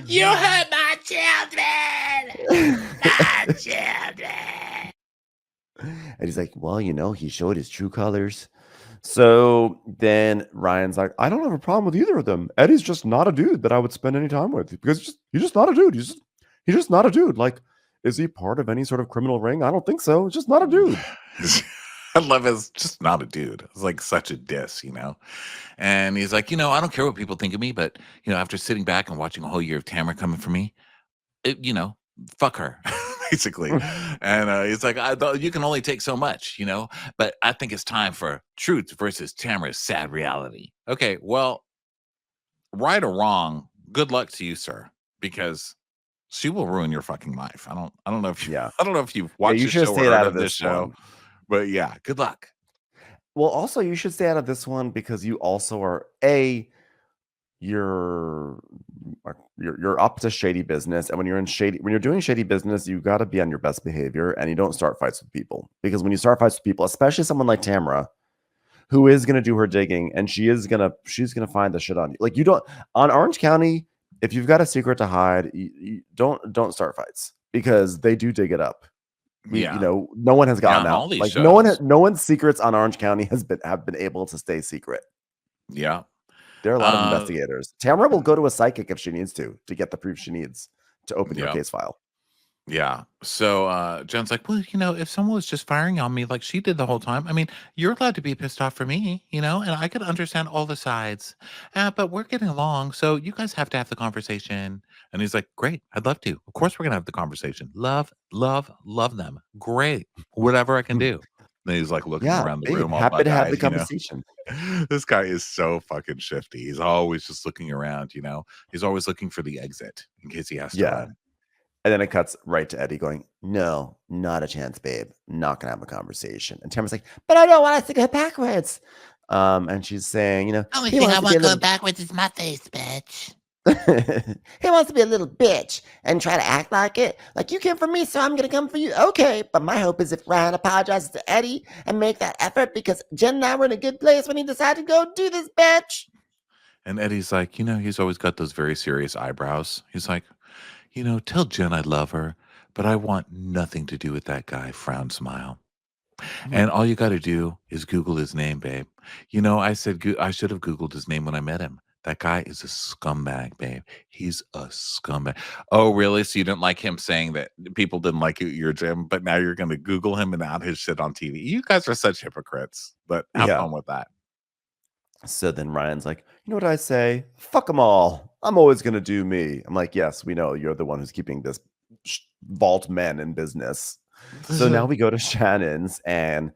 you hurt my children. My children. And he's like, well, he showed his true colors. So then Ryan's like, I don't have a problem with either of them. Eddie's just not a dude that I would spend any time with because he's just not a dude. He's just not a dude. Like, is he part of any sort of criminal ring? I don't think so. It's just not a dude. I love it's just not a dude. It's like such a diss, And he's like, I don't care what people think of me, but after sitting back and watching a whole year of Tamara coming for me, fuck her. Basically. And he's like, you can only take so much, but I think it's time for truth versus Tamara's sad reality. Okay, well, right or wrong, good luck to you, sir, because she will ruin your fucking life. I don't know if you've watched the show or heard of this show, but yeah, good luck. Well, also you should stay out of this one because you also are you're up to shady business, and when you're doing shady business, you got to be on your best behavior, and you don't start fights with people, because when you start fights with people, especially someone like Tamara, who is going to do her digging, and she's going to find the shit on you. Like, you don't, on Orange County, if you've got a secret to hide, you don't start fights, because they do dig it up. No one has gotten out. Like shows. no one's secrets on Orange County have been able to stay secret. Yeah. There are a lot of investigators. Tamara will go to a psychic if she needs to get the proof she needs to open your case file. Yeah. So Jen's like, well, if someone was just firing on me like she did the whole time, I mean, you're allowed to be pissed off for me, and I could understand all the sides, but we're getting along, so you guys have to have the conversation. And he's like, great, I'd love to. Of course we're gonna have the conversation. Love them. Great. Whatever I can do. And he's like looking around the room. Happy to have the conversation. This guy is so fucking shifty. He's always just looking around, He's always looking for the exit in case he has to run. And then it cuts right to Eddie going, no, not a chance, babe. Not going to have a conversation. And Tamara's like, but I don't want us to go backwards. And she's saying, only thing I want to go backwards is my face, bitch. He wants to be a little bitch and try to act like it. Like, you came for me, so I'm going to come for you. Okay. But my hope is if Ryan apologizes to Eddie and make that effort, because Jen and I were in a good place when he decided to go do this, bitch. And Eddie's like, he's always got those very serious eyebrows. He's like, tell Jen I love her, but I want nothing to do with that guy. Frown, smile. And all you got to do is Google his name, babe. I said I should have Googled his name when I met him. That guy is a scumbag, babe. He's a scumbag. Oh, really? So you didn't like him saying that people didn't like you at your gym, but now you're going to Google him and out his shit on TV. You guys are such hypocrites, but have fun with that. So then Ryan's like, you know what I say? Fuck them all. I'm always going to do me. I'm like, yes, we know you're the one who's keeping this vault men in business. So now we go to Shannon's, and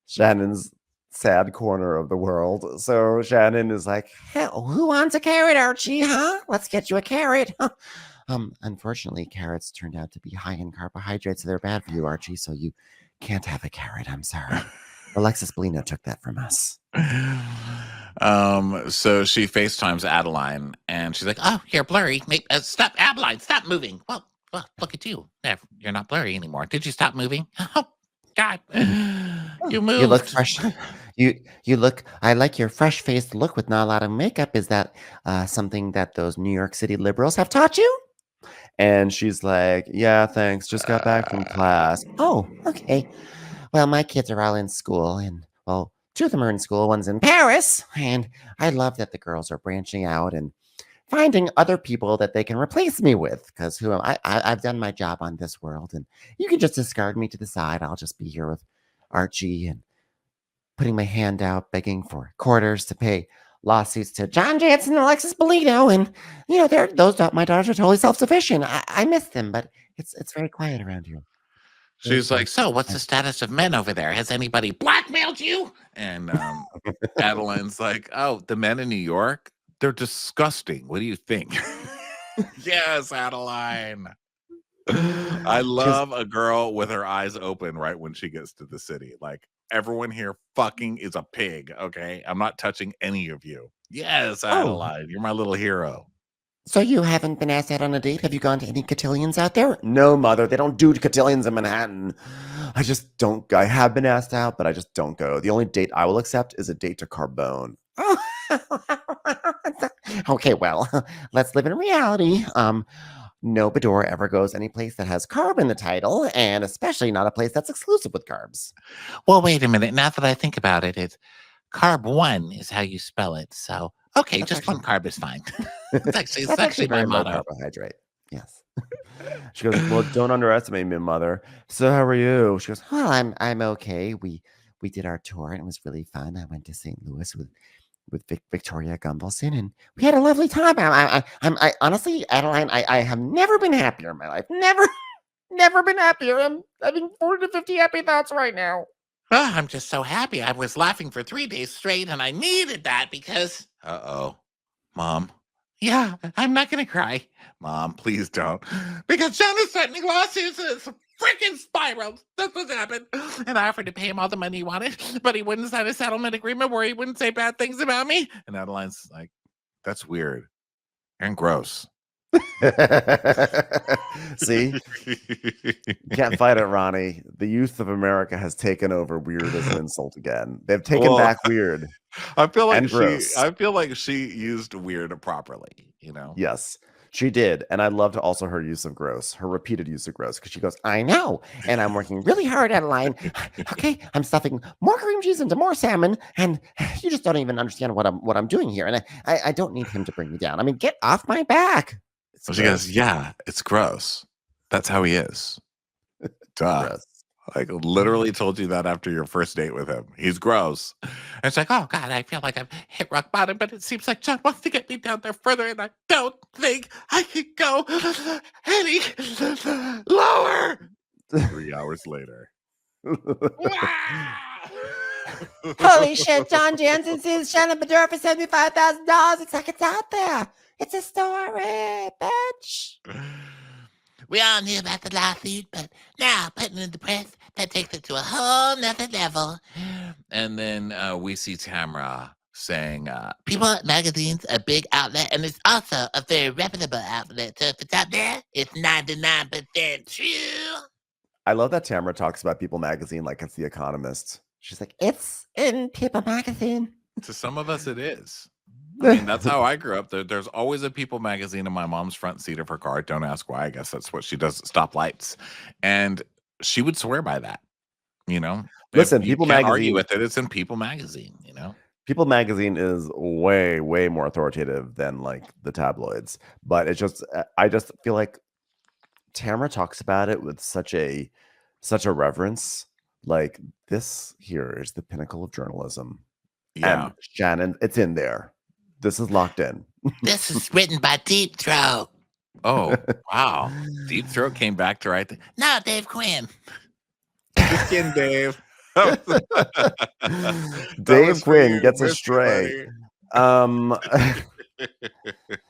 Shannon's sad corner of the world. So Shannon is like, Hell, who wants a carrot, Archie, huh? Let's get you a carrot. Unfortunately, carrots turned out to be high in carbohydrates, so they're bad for you, Archie, so you can't have a carrot. I'm sorry. Alexis Bellino took that from us. So she FaceTimes Adeline, and she's like, Oh, you're blurry. Stop, Adeline, stop moving. Well, look at you. You're not blurry anymore. Did you stop moving? Oh, God. You moved. You look fresh. You look. I like your fresh-faced look with not a lot of makeup. Is that something that those New York City liberals have taught you? and she's like, yeah, thanks. Just got back from class. Oh, okay. Well, my kids are all in school, and well, two of them are in school. One's in Paris, and I love that the girls are branching out and finding other people that they can replace me with. Because who am I? I've done my job on this world, and you can just discard me to the side. I'll just be here with Archie and putting my hand out, begging for quarters to pay lawsuits to John Jansen and Alexis Bellino. And, you know, my daughters are totally self-sufficient. I miss them, but it's very quiet around here. she's like, So, what's the status of men over there? Has anybody blackmailed you? and Adeline's like, oh, the men in New York, they're disgusting. What do you think? Yes, Adeline. I love a girl with her eyes open right when she gets to the city. Like, everyone here fucking is a pig, okay? I'm not touching any of you. Yes, Adeline, you're my little hero. So you haven't been asked out on a date? Have you gone to any cotillions out there? No, mother, they don't do cotillions in Manhattan. I just don't. I have been asked out, but I just don't go. The only date I will accept is a date to Carbone. Oh. Okay, well, let's live in reality. No Bador ever goes any place that has carb in the title, and especially not a place that's exclusive with carbs. Well, wait a minute. Now that I think about it, it's carb 1 is how you spell it. So, okay, That's just actually- one carb is fine. It's actually my very low motto. carbohydrate. Yes. She goes, well, don't underestimate me, mother. So how are you? She goes, Well, I'm okay. We did our tour and it was really fun. I went to St. Louis with Victoria Gumbelson, and we had a lovely time. I honestly, Adeline, I have never been happier in my life. Never been happier. I'm having 40 to 50 happy thoughts right now. Oh, I'm just so happy. I was laughing for 3 days straight, and I needed that because, Uh-oh. Mom, yeah, I'm not going to cry. Mom, please don't. Because John is threatening lawsuits, and it's a freaking spiral. That's what happened. And I offered to pay him all the money he wanted, but he wouldn't sign a settlement agreement where he wouldn't say bad things about me. And Adeline's like, that's weird and gross. see, can't fight it, Ronnie. The youth of America has taken over weird as an insult again. They've taken Well, back weird. I feel like And gross. I feel like she used weird properly, you know? Yes, she did. And I loved also her use of gross, her repeated use of gross, because she goes, I know, and I'm working really hard, Adeline. Okay, I'm stuffing more cream cheese into more salmon, and you just don't even understand what I'm doing here. And I don't need him to bring me down. I mean, get off my back. So she goes, yeah, it's gross. That's how he is. Duh. gross. Like, literally told you that after your first date with him. He's gross. And it's like, oh, God, I feel like I've hit rock bottom, but it seems like John wants to get me down there further, and I don't think I can go any lower. 3 hours later. Holy shit, John Jansen sues Shannon Bedore for $75,000. It's like it's out there. It's a story, bitch. We all knew about the lawsuit, but now putting it in the press, that takes it to a whole nother level. And then we see Tamra saying, People Magazine's a big outlet, and it's also a very reputable outlet. So if it's out there, it's 99% true. I love that Tamra talks about People Magazine like it's The Economist. She's like, it's in People Magazine. to some of us, it is. I mean, that's how I grew up. There's always a People magazine in my mom's front seat of her car. Don't ask why. I guess that's what she does at stoplights. And she would swear by that, you know? Listen, If you People can't argue magazine, with it. It's in People magazine, you know? People magazine is way, way more authoritative than like the tabloids. But it's just, I just feel like Tamara talks about it with such a reverence. Like, this here is the pinnacle of journalism. Yeah. And Shannon, it's in there. This is locked in. This is written by Deep Throat. Oh, wow. Deep Throat came back to write No, Dave Quinn. Just kidding, Dave. Dave Quinn gets a stray.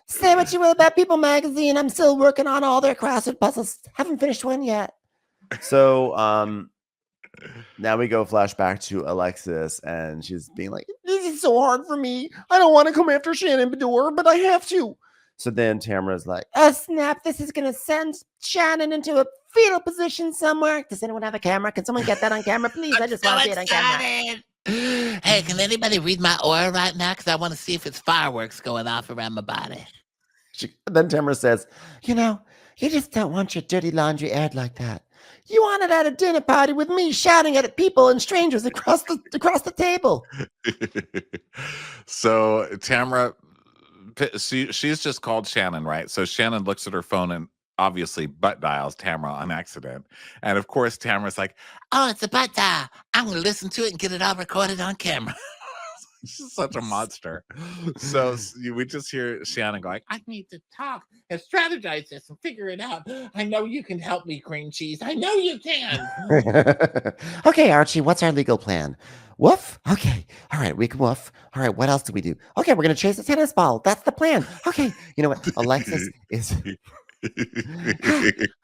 Say what you will about People Magazine. I'm still working on all their crossword puzzles. Haven't finished one yet. So now we go flashback to Alexis, and she's being like, This is so hard for me. I don't want to come after Shannon Bedore, but I have to. so then Tamara's like, Oh, snap. This is going to send Shannon into a fetal position somewhere. Does anyone have a camera? Can someone get that on camera, please? I just want to see it on camera. Hey, can anybody read my aura right now? Because I want to see if it's fireworks going off around my body. then Tamara says, You know, you just don't want your dirty laundry aired like that. You want it at a dinner party with me shouting at people and strangers across the table. So Tamara, she's just called Shannon, right? So Shannon looks at her phone and obviously butt dials Tamara on accident. And of course, Tamara's like, oh, it's a butt dial. I'm going to listen to it and get it all recorded on camera. She's such a monster. So we just hear Shannon going, I need to talk and strategize this and figure it out. I know you can help me, cream cheese. I know you can. Okay, Archie, what's our legal plan? Woof? Okay. All right, we can woof. All right, what else do we do? Okay, we're going to chase a tennis ball. That's the plan. Okay. You know what? Alexis is...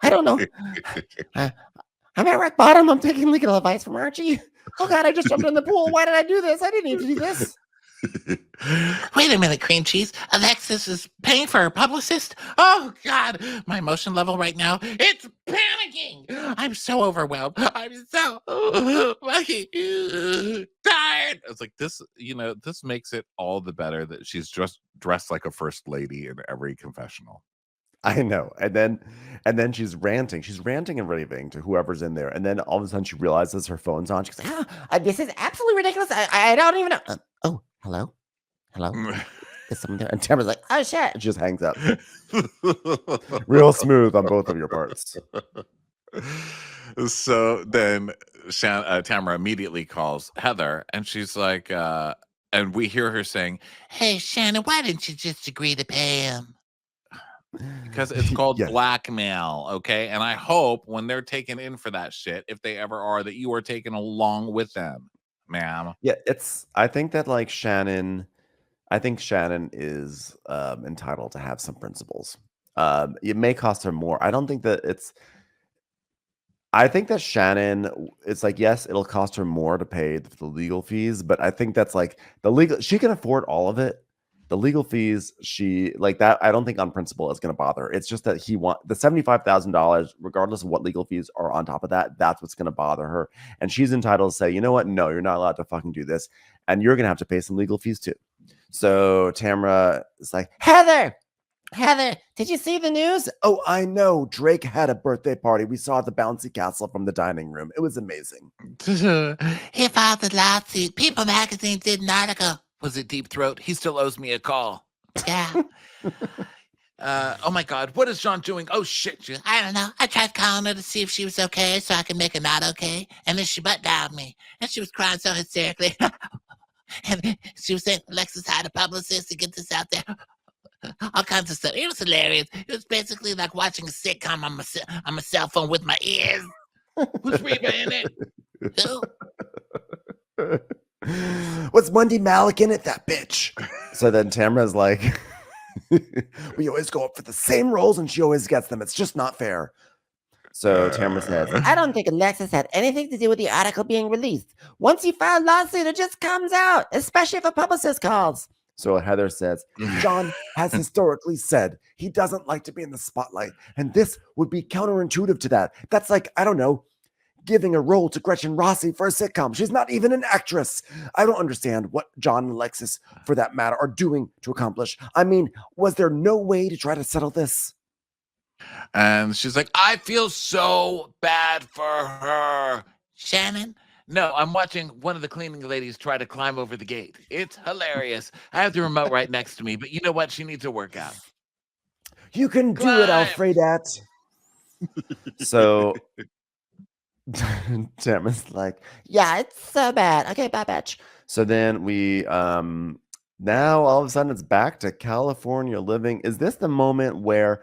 I don't know. I'm at rock bottom. I'm taking legal advice from Archie. Oh, God, I just jumped in the pool. Why did I do this? I didn't need to do this. Wait a minute, cream cheese. Alexis is paying for her publicist? Oh, God. My emotion level right now, it's panicking. I'm so overwhelmed. I'm so fucking tired. it's like this, this makes it all the better that she's just dressed like a first lady in every confessional. I know. And then she's ranting. She's ranting and raving to whoever's in there. And then all of a sudden she realizes her phone's on. She's like, this is absolutely ridiculous. I don't even know. Oh, hello? Hello? Is someone there? And Tamara's like, oh, shit. She just hangs up. Real smooth on both of your parts. So then Tamara immediately calls Heather, and she's like, and we hear her saying, hey, Shannon, why didn't you just agree to pay him? Because it's called Yes. blackmail, okay? And I hope when they're taken in for that shit, if they ever are, that you are taken along with them, ma'am. Yeah, I think that Shannon is entitled to have some principles. It may cost her more. I think that Shannon, it's like, yes, it'll cost her more to pay the legal fees, but I think that's she can afford all of it. The legal fees, I don't think on principle is going to bother her. It's just that he want the $75,000, regardless of what legal fees are on top of that. That's what's going to bother her. And she's entitled to say, you know what? No, you're not allowed to fucking do this. And you're going to have to pay some legal fees too. So Tamara is like, Heather, did you see the news? oh, I know. Drake had a birthday party. We saw the bouncy castle from the dining room. It was amazing. He filed the lawsuit. People Magazine did an article. Was it Deep Throat? He still owes me a call. Yeah. Oh my God, what is John doing? Oh shit. I don't know. I tried calling her to see if she was okay so I could make her not okay. And then she butt dialed me. And she was crying so hysterically. And she was saying Alexis hired a publicist to get this out there. All kinds of stuff. It was hilarious. It was basically like watching a sitcom on my cell phone with my ears. Who's Reba in it? Who? What's Wendy Malick in it? That bitch. So then Tamara's like, we always go up for the same roles and she always gets them. It's just not fair. So Tamara says, I don't think Alexis had anything to do with the article being released. Once you file a lawsuit, it just comes out, especially if a publicist calls. So Heather says, John has historically said he doesn't like to be in the spotlight. And this would be counterintuitive to that. That's like, I don't know, giving a role to Gretchen Rossi for a sitcom. She's not even an actress. I don't understand what John and Alexis, for that matter, are doing to accomplish. I mean, was there no way to try to settle this? And she's like, I feel so bad for her. Shannon? No, I'm watching one of the cleaning ladies try to climb over the gate. It's hilarious. I have the remote right next to me, but you know what? She needs to work out. You can do it, Alfredat. So Tim is like, yeah, it's so bad. Okay, bye, bitch. So then we now all of a sudden it's back to California living. Is this the moment where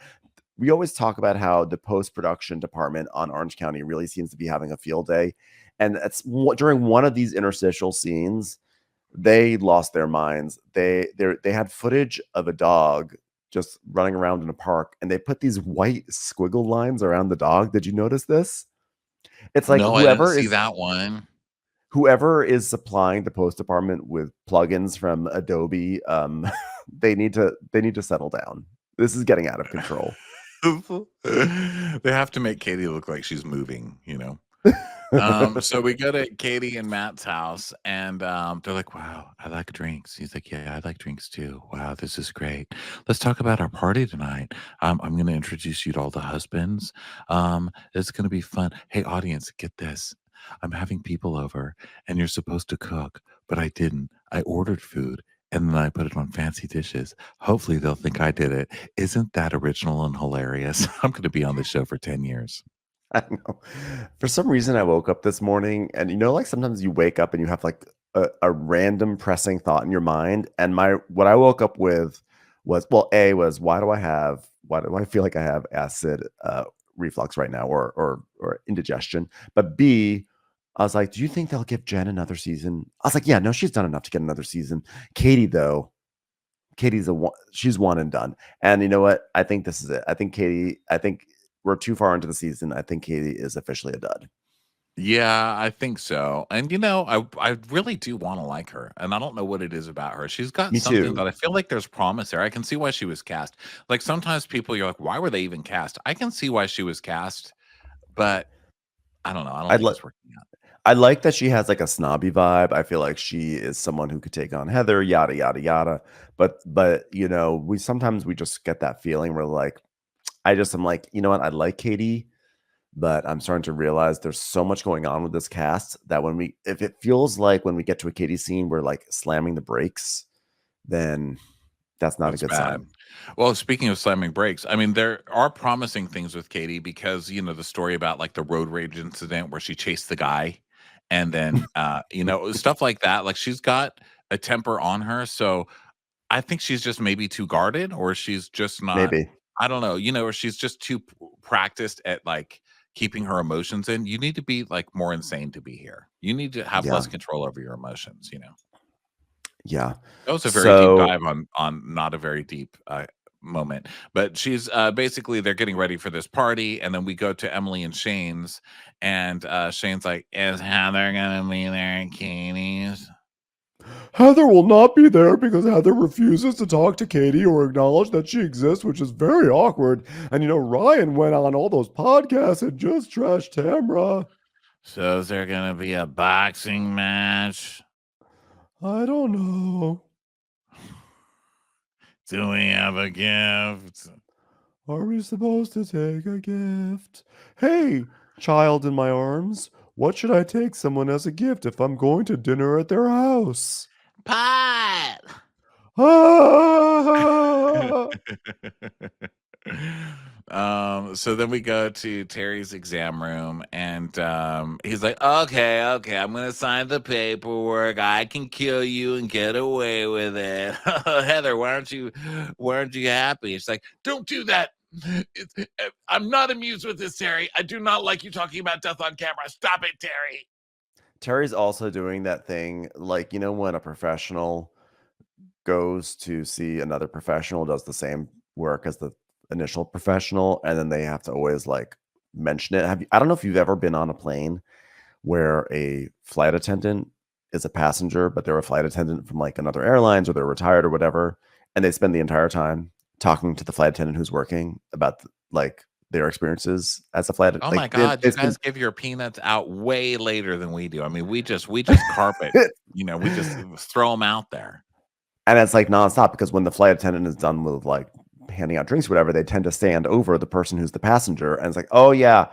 we always talk about how the post-production department on Orange County really seems to be having a field day? And that's during one of these interstitial scenes, they lost their minds. They had footage of a dog just running around in a park, and they put these white squiggle lines around the dog. Did you notice this? It's like No, I didn't see that one. whoever is supplying the post department with plugins from Adobe, they need to settle down. This is getting out of control. They have to make Katie look like she's moving, So we go to Katie and Matt's house, and they're like, "Wow, I like drinks." He's like, "Yeah, I like drinks too. Wow, this is great. Let's talk about our party tonight. I'm going to introduce you to all the husbands. It's going to be fun. Hey, audience, get this. I'm having people over, and you're supposed to cook, but I didn't. I ordered food." And then I put it on fancy dishes. Hopefully they'll think I did it. Isn't that original and hilarious? I'm going to be on this show for 10 years. I know. For some reason, I woke up this morning, and like sometimes you wake up and you have like a random pressing thought in your mind. And what I woke up with was, well, why do I feel like I have acid reflux right now, or indigestion? But B, I was like, do you think they'll give Jen another season? I was like, yeah, no, she's done enough to get another season. Katie, though, she's one and done. And you know what? I think this is it. I think we're too far into the season. I think Katie is officially a dud. Yeah, I think so. And I really do want to like her. And I don't know what it is about her. She's got Me something too. that I feel like there's promise there. I can see why she was cast. Like sometimes people, you're like, why were they even cast? I can see why she was cast, but I don't know. I don't think it's working out. I like that she has like a snobby vibe. I feel like she is someone who could take on Heather, yada yada yada. But we sometimes just get that feeling where like I'm like, you know what? I like Katie, but I'm starting to realize there's so much going on with this cast that if it feels like when we get to a Katie scene, we're like slamming the brakes, then that's not a good sign. Well, speaking of slamming brakes, I mean, there are promising things with Katie because, the story about like the road rage incident where she chased the guy and then, stuff like that. Like she's got a temper on her. So I think she's just maybe too guarded, or she's just not, Maybe. I don't know, or she's just too practiced at like keeping her emotions in. You need to be like more insane to be here. You need to have less control over your emotions, Yeah. That was a very deep dive on not a very deep moment. But she's basically, they're getting ready for this party, and then we go to Emily and Shane's, and Shane's like, is Heather gonna be there at Katie's? Heather will not be there because Heather refuses to talk to Katie or acknowledge that she exists, which is very awkward. And Ryan went on all those podcasts and just trashed Tamra. So is there gonna be a boxing match? I don't know. Do we have a gift? Are we supposed to take a gift? Hey, child in my arms, what should I take someone as a gift if I'm going to dinner at their house? Pot. So then we go to Terry's exam room, and he's like, okay, I'm gonna sign the paperwork. I can kill you and get away with it. Heather, why aren't you happy? It's like, don't do that. I'm not amused with this, Terry. I do not like you talking about death on camera. Stop it, Terry. Terry's also doing that thing, like, when a professional goes to see another professional, does the same work as the initial professional, and then they have to always like mention it. I don't know if you've ever been on a plane where a flight attendant is a passenger, but they're a flight attendant from like another airlines, or they're retired or whatever, and they spend the entire time talking to the flight attendant who's working about like their experiences as a flight attendant. Oh my God, you guys give your peanuts out way later than we do. I mean, we just carpet, we just throw them out there. And it's like nonstop, because when the flight attendant is done with like handing out drinks or whatever, they tend to stand over the person who's the passenger. And it's like, oh yeah,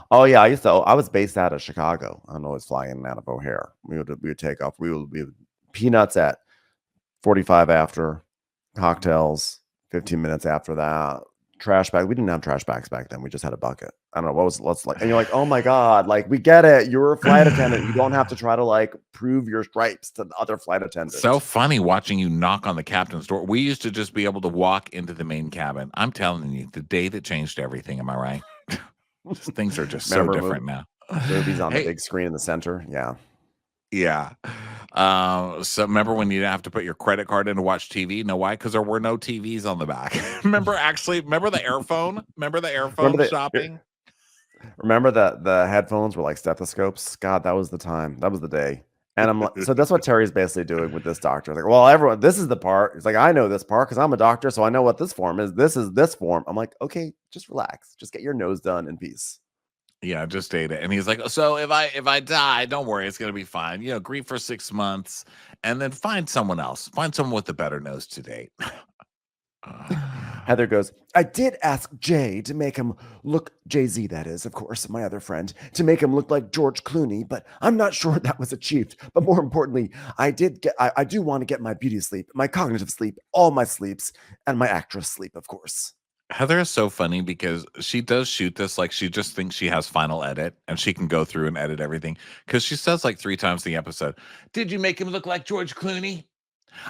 I was based out of Chicago. I was flying out of O'Hare. We would take off. We would peanuts at 45 after, cocktails 15 minutes after that. Trash bag. We didn't have trash bags back then. We just had a bucket. I don't know what was let's like, and you're like, oh my god, like we get it. You're a flight attendant. You don't have to try to like prove your stripes to the other flight attendants. So funny watching you knock on the captain's door. We used to just be able to walk into the main cabin. I'm telling you, the day that changed everything. Am I right? Things are just so different now. Movies on the big screen in the center. Yeah. Yeah. So remember when you have to put your credit card in to watch TV? Know why? Because there were no TVs on the back. remember the airphone? Remember the airphone shopping? Remember that the headphones were like stethoscopes? God, that was the time. That was the day. And I'm like, so that's what Terry's basically doing with this doctor. Like, well, everyone, this is the part. He's like, I know this part because I'm a doctor, so I know what this form is. This is this form. I'm like, okay, just relax. Just get your nose done in peace. Yeah, just date it. And he's like, so if I die, don't worry, it's gonna be fine. You know, grieve for 6 months and then find someone else. Find someone with a better nose to date. Heather goes, I did ask Jay to make him look, Jay-Z that is, of course, my other friend, to make him look like George Clooney, but I'm not sure that was achieved. But more importantly, I do want to get my beauty sleep, my cognitive sleep, all my sleeps, and my actress sleep, of course. Heather is so funny because she does shoot this like she just thinks she has final edit and she can go through and edit everything. Because she says like 3 times in the episode, did you make him look like George Clooney?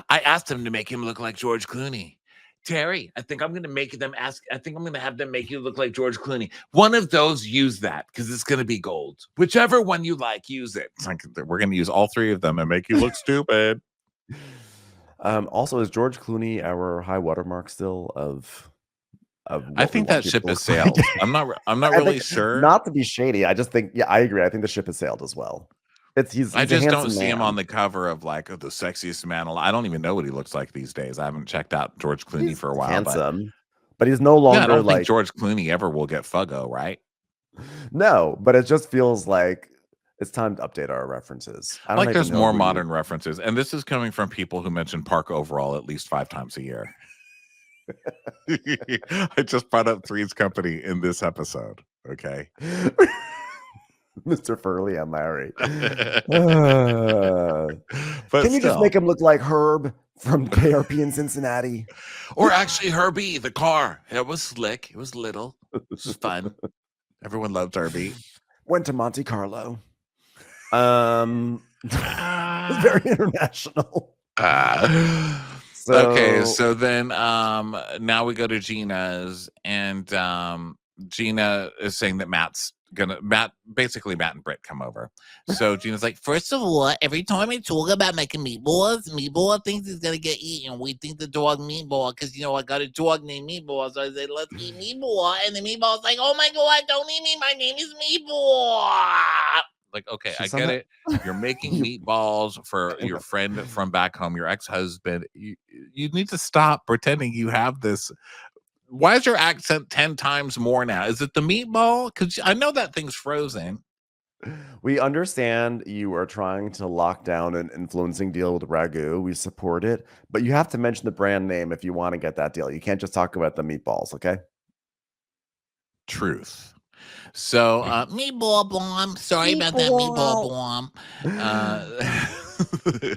I asked him to make him look like George Clooney. Terry, I think I'm going to have them make you look like George Clooney. One of those, use that because it's going to be gold. Whichever one you like, use it. Like, we're going to use all 3 of them and make you look stupid. Also, is George Clooney our high watermark still of I think that ship has sailed. I'm not really sure. Not to be shady, I just think, yeah, I agree. I think the ship has sailed as well. He's I just don't see him on the cover of like the sexiest man alive. I don't even know what he looks like these days. I haven't checked out George Clooney for a while. Handsome, but he's no longer. I don't like think George Clooney ever will get Fuggo, right? No, but it just feels like it's time to update our references. I don't like there's more modern references, and this is coming from people who mention Park Overall at least 5 times a year. I just brought up Three's Company in this episode. Okay. Mr. Furley and Larry. But can you just make him look like Herb from KRP in Cincinnati? Or actually Herbie, the car. It was slick. It was little. It was fun. Everyone loved Herbie. Went to Monte Carlo. Very international. So then now we go to Gina's, and Gina is saying that Matt and Britt come over. So Gina's like, first of all, every time I talk about making Meatball thinks he's gonna get eaten. We think the dog Meatball, because I got a dog named Meatball. So I said, let's eat Meatball. And the Meatball's like, oh my god, don't eat me. My name is Meatball. Like, okay, I get it. You're making meatballs for your friend from back home, your ex-husband. You need to stop pretending you have this. Why is your accent 10 times more now? Is it the meatball? Because I know that thing's frozen. We understand you are trying to lock down an influencing deal with Ragu. We support it, but you have to mention the brand name if you want to get that deal. You can't just talk about the meatballs, okay? Truth. So, Meatball Bomb. Sorry about that, Meatball Bomb.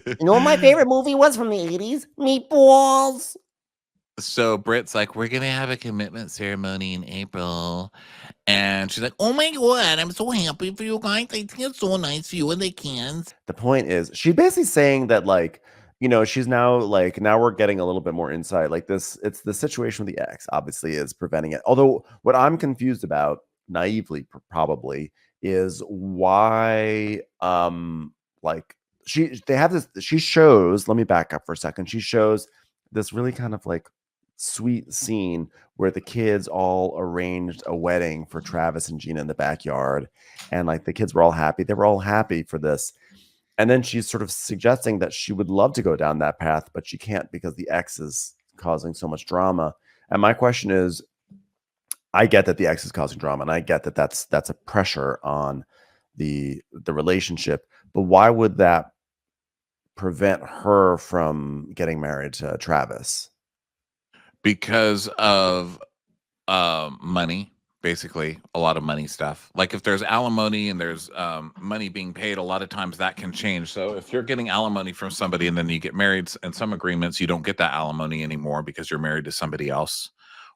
You know what my favorite movie was from the 80s? Meatballs. So Britt's like, we're going to have a commitment ceremony in April. And she's like, oh my god, I'm so happy for you guys. I think it's so nice for you and the kids. The point is, she's basically saying that, like, she's now we're getting a little bit more insight. Like this, it's the situation with the ex, obviously, is preventing it. Although what I'm confused about, naively probably, is why they have this, she shows, let me back up for a second. She shows this really kind of like sweet scene where the kids all arranged a wedding for Travis and Gina in the backyard, and like the kids were all happy. They were all happy for this. And then she's sort of suggesting that she would love to go down that path, but she can't because the ex is causing so much drama. And my question is, I get that the ex is causing drama, and I get that that's a pressure on the relationship, but why would that prevent her from getting married to Travis? Because of money, basically, a lot of money stuff. Like if there's alimony and there's money being paid, a lot of times that can change. So if you're getting alimony from somebody and then you get married, in some agreements you don't get that alimony anymore because you're married to somebody else.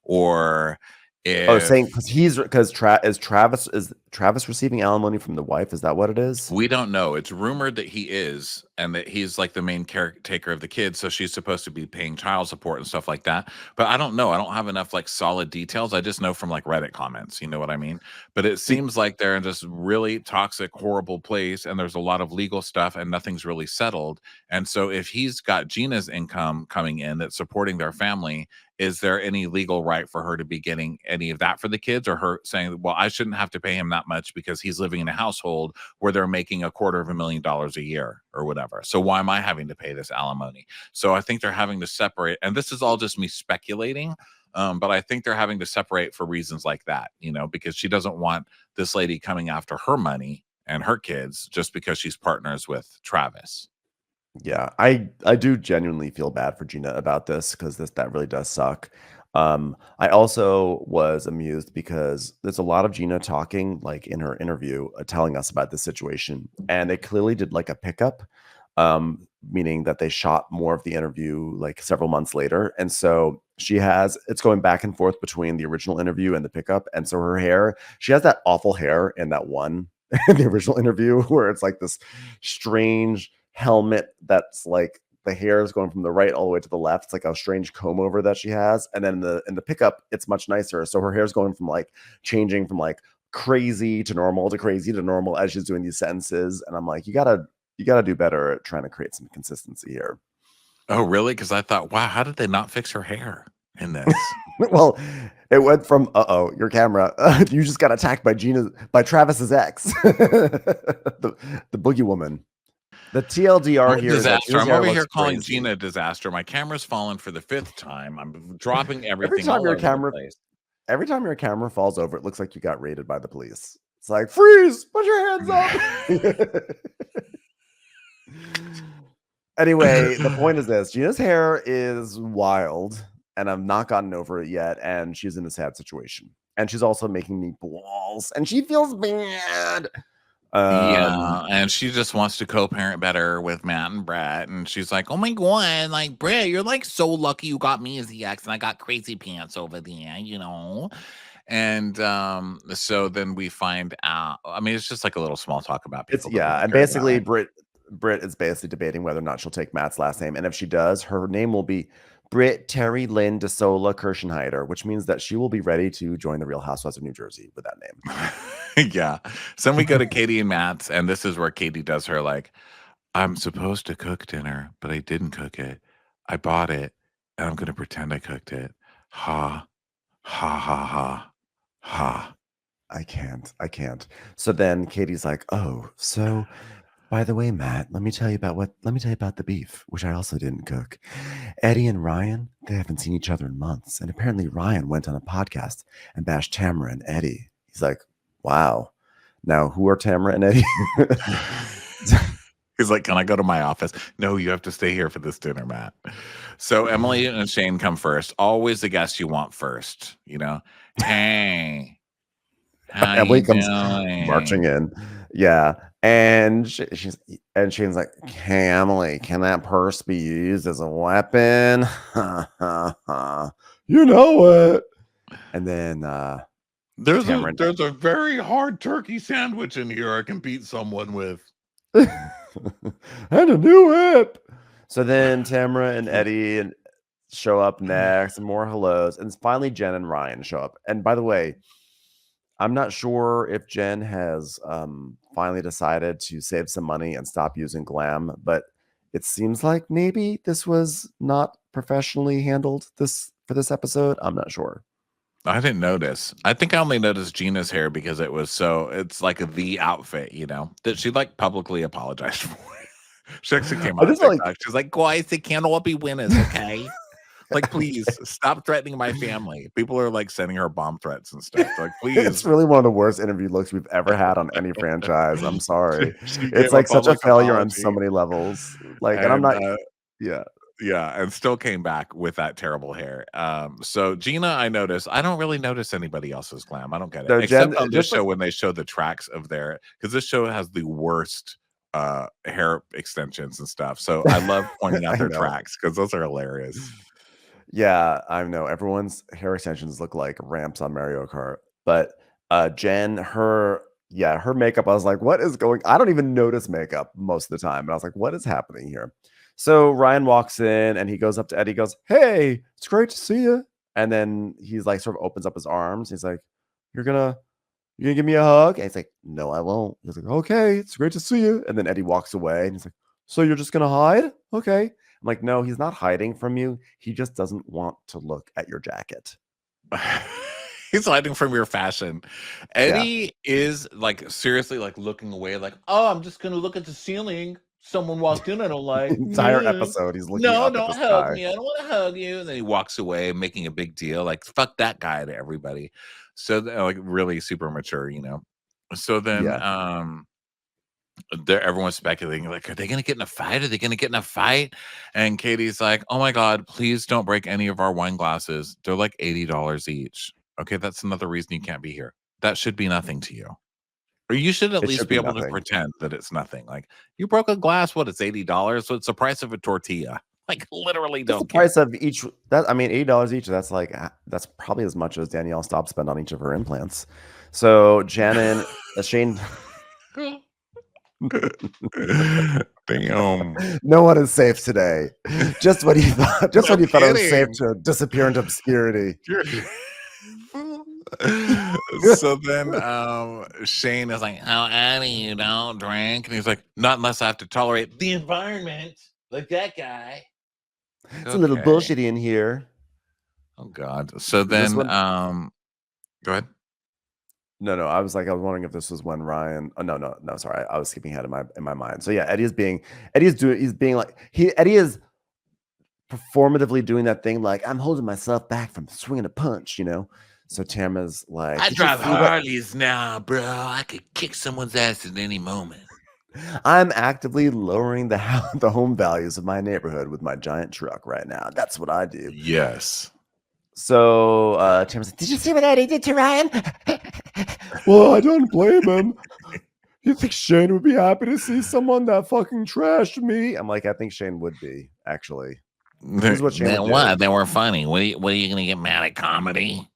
Or Oh, saying If because is Travis receiving alimony from the wife? Is that what it is? we don't know. It's rumored that he is, and that he's like the main caretaker of the kids. So she's supposed to be paying child support and stuff like that. But I don't know. I don't have enough like solid details. I just know from like Reddit comments. You know what I mean? But it Be- seems like they're in this really toxic, horrible place, and there's a lot of legal stuff, and nothing's really settled. And so if he's got Gina's income coming in that's supporting their family, is there any legal right for her to be getting any of that for the kids, or her saying, well, I shouldn't have to pay him that much because he's living in a household where they're making $250,000 a year or whatever. So why am I having to pay this alimony? So I think they're having to separate, and this is all just me speculating. But I think they're having to separate for reasons like that, because she doesn't want this lady coming after her money and her kids just because she's partners with Travis. Yeah, I do genuinely feel bad for Gina about this because that really does suck. I also was amused because there's a lot of Gina talking like in her interview, telling us about this situation, and they clearly did like a pickup, meaning that they shot more of the interview like several months later, and so it's going back and forth between the original interview and the pickup, and so her hair, she has that awful hair in that one in the original interview where it's like this strange helmet that's like the hair is going from the right all the way to the left. It's like a strange comb over that she has. And then in the pickup, it's much nicer. So her hair is going from like changing from like crazy to normal to crazy to normal as she's doing these sentences. And I'm like, you gotta do better at trying to create some consistency here. Oh, really? Because I thought, wow, how did they not fix her hair in this? Well, it went from your camera. You just got attacked by Travis's ex, the boogie woman. The TLDR here is that Disaster. I'm Gina's hair over here looks calling crazy. Gina a disaster. My camera's fallen for the 5th time. I'm dropping Every everything time all your over the camera place. every time your camera falls over, it looks like you got raided by the police. It's like, freeze, put your hands up. Anyway, the point is this: Gina's hair is wild, and I've not gotten over it yet. And she's in a sad situation, and she's also making me balls, and she feels bad. Yeah, and she just wants to co-parent better with Matt and Brett, and she's like, "Oh my god, like Brett, you're like so lucky you got me as the ex, and I got crazy pants over there." And so then we find out. I mean, it's just like a little small talk about It's people. That we and care about, basically right? Britt is basically debating whether or not she'll take Matt's last name, and if she does, her name will be Britt Terry Lynn DeSola Kirschenheiter, which means that she will be ready to join the Real Housewives of New Jersey with that name. Yeah. So then we go to Katie and Matt's, and this is where Katie does her like, I'm supposed to cook dinner, but I didn't cook it. I bought it, and I'm gonna pretend I cooked it. Ha, ha, ha, ha, ha. I can't. So then Katie's like, "Oh, so by the way, Matt, let me tell you about the beef, which I also didn't cook. Eddie and Ryan, they haven't seen each other in months, and apparently Ryan went on a podcast and bashed Tamara and Eddie." He's like, "Wow. Now, who are Tamara and Eddie?" He's like, "Can I go to my office?" "No, you have to stay here for this dinner, Matt." So Emily and Shane come first. Always the guest you want first, Hey, how Emily you comes marching doing? in. Yeah. And Shane's like, "Hey, Emily, can that purse be used as a weapon?" You know it. And then There's Tamara a very hard turkey sandwich in here I can beat someone with. and a new whip. So then Tamara and Eddie show up next, and more hellos, and finally Jen and Ryan show up. And by the way, I'm not sure if Jen has finally decided to save some money and stop using glam, but it seems like maybe this was not professionally handled for this episode. I'm not sure. I didn't notice. I think I only noticed Gina's hair because it's like the outfit, that she like publicly apologized for. She actually came I on just feel TikTok. She's like, guys, they can't all be winners, okay? Like, please stop threatening my family. People are like sending her bomb threats and stuff. Like, please. It's really one of the worst interview looks we've ever had on any franchise. I'm sorry. She It's gave like such a public failure on so apology, many levels. Like, and I'm and not. Yeah. yeah, and still came back with that terrible hair. So Gina, I noticed. I don't really notice anybody else's glam. I don't get it, No, Jen, except on this just show like when they show the tracks of because this show has the worst hair extensions and stuff. So I love pointing out I their know. tracks because those are hilarious. Yeah, I know everyone's hair extensions look like ramps on Mario Kart. But Jen, her makeup, I was like, what is going? I don't even notice makeup most of the time. And I was like, what is happening here? So Ryan walks in and he goes up to Eddie, goes, "Hey, it's great to see you." And then he's like sort of opens up his arms. He's like, You're gonna give me a hug?" And he's like, "No, I won't." He's like, "Okay, it's great to see you." And then Eddie walks away and he's like, "So you're just gonna hide? Okay." I'm like, "No, he's not hiding from you. He just doesn't want to look at your jacket." He's hiding from your fashion. Eddie is like seriously like looking away, like, oh, I'm just gonna look at the ceiling. Someone walked in I don't like. Entire episode, he's looking No, up at don't the hug sky. me. I don't want to hug you. And then he walks away, making a big deal, like fuck that guy to everybody. So like really super mature, you know. So then Yeah. there everyone's speculating, like, are they gonna get in a fight? Are they gonna get in a fight? And Katie's like, oh my god, please don't break any of our wine glasses. They're like $80 each. Okay, that's another reason you can't be here. That should be nothing to you. Or you should at It least should be be able to nothing. pretend that it's nothing. Like, you broke a glass, what, it's $80? So it's the price of a tortilla. Like, literally That's the don't care. price of each. That I mean, $80 each. That's like that's probably as much as Danielle Staub spent on each of her implants. So Shannon, Shane. Damn. No one is safe today. Just when you thought, No it was safe kidding. to disappear into obscurity. So then Shane is like, oh, Annie, you don't drink. And he's like, not unless I have to tolerate the environment like that guy. It's a little bullshitty in here. Oh God. So then go ahead. No, I was wondering if this was when Ryan. Oh no, sorry, I was skipping ahead in my mind. So yeah, Eddie is being like Eddie is performatively doing that thing, like, I'm holding myself back from swinging a punch, you know. So Tamara's like, I drive Harleys now, bro. I could kick someone's ass at any moment. I'm actively lowering the home values of my neighborhood with my giant truck right now. That's what I do. Yes. So Tamara's like, Did you see what Eddie did to Ryan? well, I don't blame him. You think Shane would be happy to see someone that fucking trashed me? I'm like, I think Shane would be, actually. This is what Shane would do. What? They were funny. What are you gonna get mad at comedy?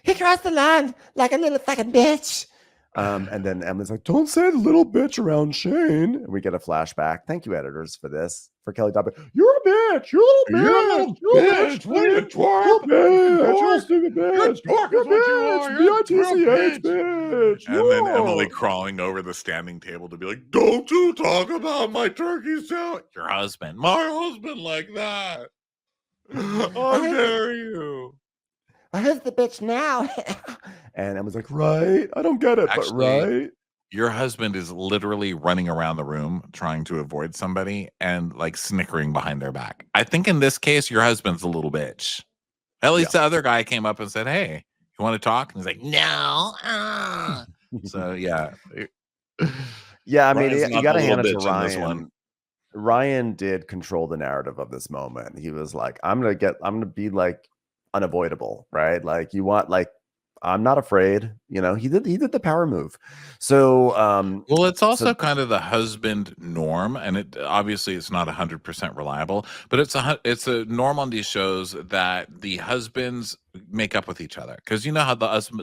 He crossed the line like a little fucking bitch. And then Emily's like, don't say the little bitch around Shane. And we get a flashback. Thank you, editors, for this. For Kelly Dobbin. You're a bitch. You're a little bitch. You're a bitch. What are you, twerp? You're a stupid bitch. You're a bitch. B-I-T-C-H, bitch. And then Emily crawling over the standing table to be like, don't you talk about my turkey sandwich. Your husband. My husband like that. How dare you? Who's the bitch now? And Emma's like, right? I don't get it, Actually, but right? Your husband is literally running around the room trying to avoid somebody and like snickering behind their back. I think in this case, your husband's a little bitch. At least the other guy came up and said, hey, you want to talk? And he's like, no. So, yeah. Yeah, I mean, Ryan's you got to hand it to bitch in this Ryan. one. Ryan did control the narrative of this moment. He was like, I'm gonna be like unavoidable, right? Like, you want, like, I'm not afraid, you know. He did the power move. So well, it's also kind of the husband norm, and it obviously it's not 100% reliable, but it's a norm on these shows that the husbands make up with each other, because you know how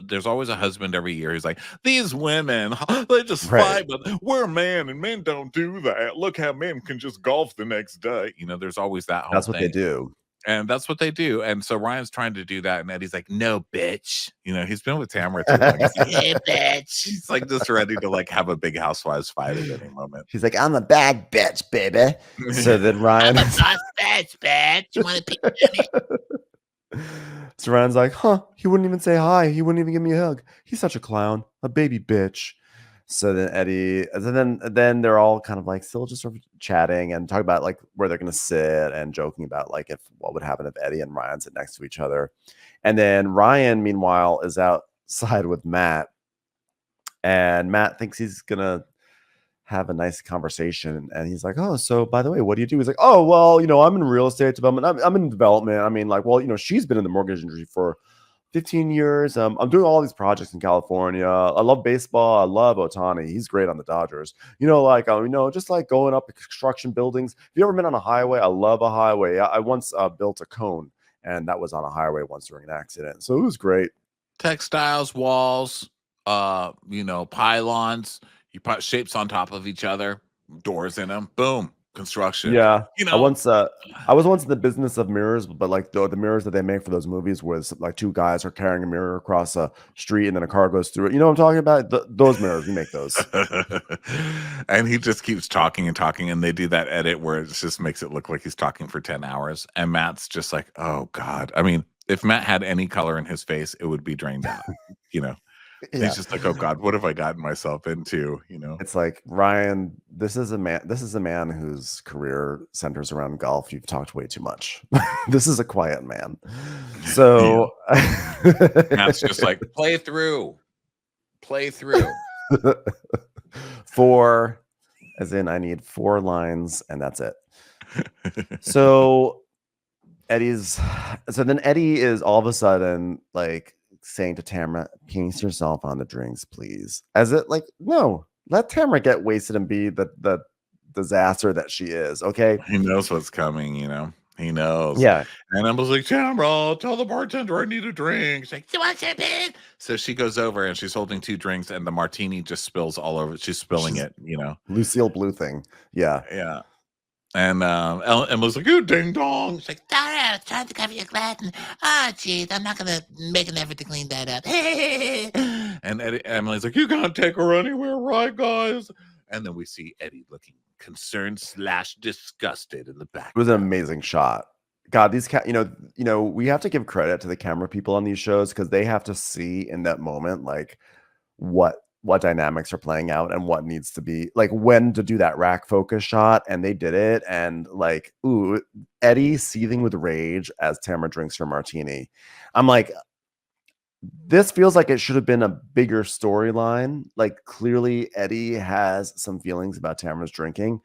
there's always a husband every year who's like, these women, they just fight, but we're men and men don't do that. Look how men can just golf the next day. You know, there's always that whole that's what they do. And that's what they do. And so Ryan's trying to do that. And Eddie's like, no, bitch. You know, he's been with Tamara too long. He's like, hey, bitch. He's like just ready to like have a big Housewives fight at any moment. He's like, I'm a bad bitch, baby. So then Ryan. I'm a boss bitch. You want to pick me? So Ryan's like, huh, he wouldn't even say hi. He wouldn't even give me a hug. He's such a clown, a baby bitch. So then Eddie, then they're all kind of like still just sort of chatting and talking about like where they're going to sit and joking about like what would happen if Eddie and Ryan sit next to each other. And then Ryan, meanwhile, is outside with Matt, and Matt thinks he's going to have a nice conversation. And he's like, oh, so by the way, what do you do? He's like, oh, well, you know, I'm in real estate development. I'm in development. I mean, like, well, you know, she's been in the mortgage industry for 15 years. I'm doing all these projects in California. I love baseball. I love Otani. He's great on the Dodgers. Just like going up construction buildings. Have you ever been on a highway? I love a highway. I once built a cone, and that was on a highway once during an accident. So it was great. Textiles, walls, pylons. You put shapes on top of each other, doors in them. Boom, construction. Yeah, I was once in the business of mirrors, but like the mirrors that they make for those movies was like two guys are carrying a mirror across a street and then a car goes through it. You know what I'm talking about? Those mirrors, we make those. And he just keeps talking and talking, and they do that edit where it just makes it look like he's talking for 10 hours. And Matt's just like, oh God. I mean, if Matt had any color in his face, it would be drained out, Yeah. He's just like, oh God, what have I gotten myself into? It's like, Ryan, this is a man whose career centers around golf. You've talked way too much. This is a quiet man. So Matt's just like, play through. 4, as in I need 4 lines and that's it. So Eddie is all of a sudden like saying to Tamara, pace yourself on the drinks, please. As it like, no, let Tamara get wasted and be the disaster that she is. Okay. He knows what's coming, He knows. Yeah. And Emma's like, Tamara, tell the bartender I need a drink. She's like, you want champagne? So she goes over and she's holding 2 drinks and the martini just spills all over. She's spilling it, Lucille Blue thing. Yeah. Yeah. And Emma's like, you ding dong. She's like, Sorry, I was trying to cover your glass. Jeez, I'm not gonna make an effort to clean that up. and Emily's like, you can't take her anywhere, right, guys? And then we see Eddie looking concerned / disgusted in the back. It was an amazing shot. God, these we have to give credit to the camera people on these shows because they have to see in that moment like what dynamics are playing out and what needs to be like when to do that rack focus shot, and they did it. And like, ooh, Eddie seething with rage as Tamara drinks her martini. I'm like, this feels like it should have been a bigger storyline. Like clearly Eddie has some feelings about Tamara's drinking.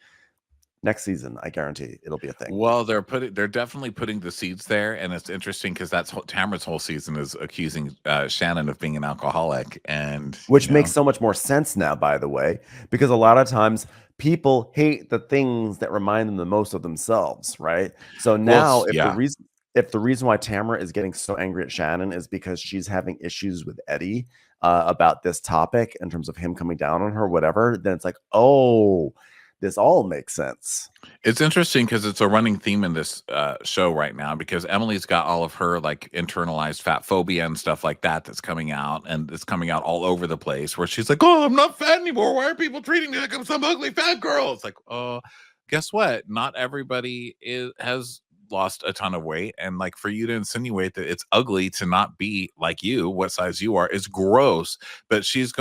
Next season, I guarantee it'll be a thing. Well, they're definitely putting the seeds there, and it's interesting because that's Tamara's whole season is accusing Shannon of being an alcoholic, and which makes so much more sense now, by the way, because a lot of times people hate the things that remind them the most of themselves, right? So now, if the reason why Tamara is getting so angry at Shannon is because she's having issues with Eddie about this topic in terms of him coming down on her, whatever, then it's like, oh, this all makes sense. It's interesting because it's a running theme in this show right now because Emily's got all of her like internalized fat phobia and stuff like that that's coming out, and it's coming out all over the place where she's like, oh, I'm not fat anymore. Why are people treating me like I'm some ugly fat girl? It's like, guess what? Not everybody has lost a ton of weight, and like for you to insinuate that it's ugly to not be like you, what size you are, is gross. But it's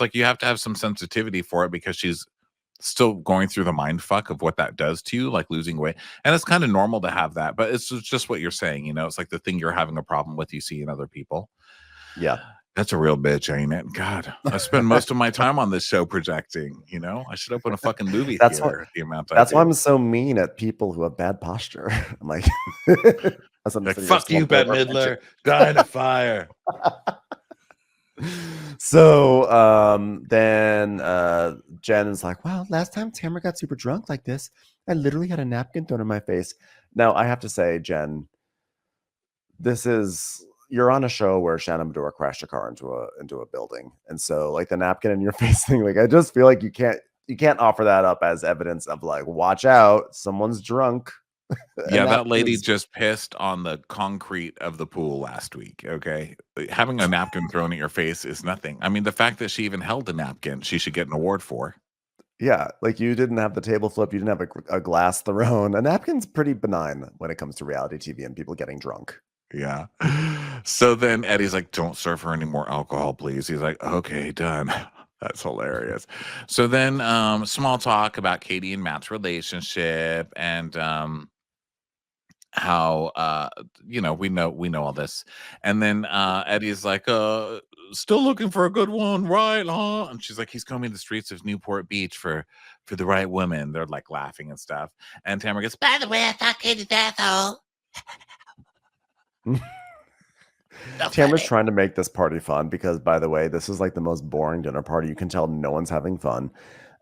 like you have to have some sensitivity for it because she's still going through the mind fuck of what that does to you, like losing weight. And it's kind of normal to have that, but it's just what you're saying, it's like the thing you're having a problem with you see in other people. Yeah. That's a real bitch, ain't it? God, I spend most of my time on this show projecting, I should open a fucking movie theater. That's why I'm so mean at people who have bad posture. I'm like, fuck you, Bette Midler, die in a fire. So then Jen is like, well, last time Tamara got super drunk like this, I literally had a napkin thrown in my face. Now I have to say, Jen, you're on a show where Shannon Medora crashed a car into a building, and so like the napkin in your face thing, like I just feel like you can't offer that up as evidence of like, watch out, someone's drunk. Yeah, that lady just pissed on the concrete of the pool last week. Okay, having a napkin thrown at your face is nothing. I mean, the fact that she even held the napkin, she should get an award for. Yeah, like you didn't have the table flip, you didn't have a glass thrown. A napkin's pretty benign when it comes to reality TV and people getting drunk. Yeah. So then Eddie's like, don't serve her any more alcohol, please. He's like, okay, done. That's hilarious. So then small talk about Katie and Matt's relationship and how we know all this. And then Eddie's like, still looking for a good one, right? Huh? And she's like, he's combing the streets of Newport Beach for the right woman. They're like laughing and stuff. And Tamara goes, by the way, I thought Katie's asshole. Tamara's trying to make this party fun because, by the way, this is like the most boring dinner party. You can tell no one's having fun.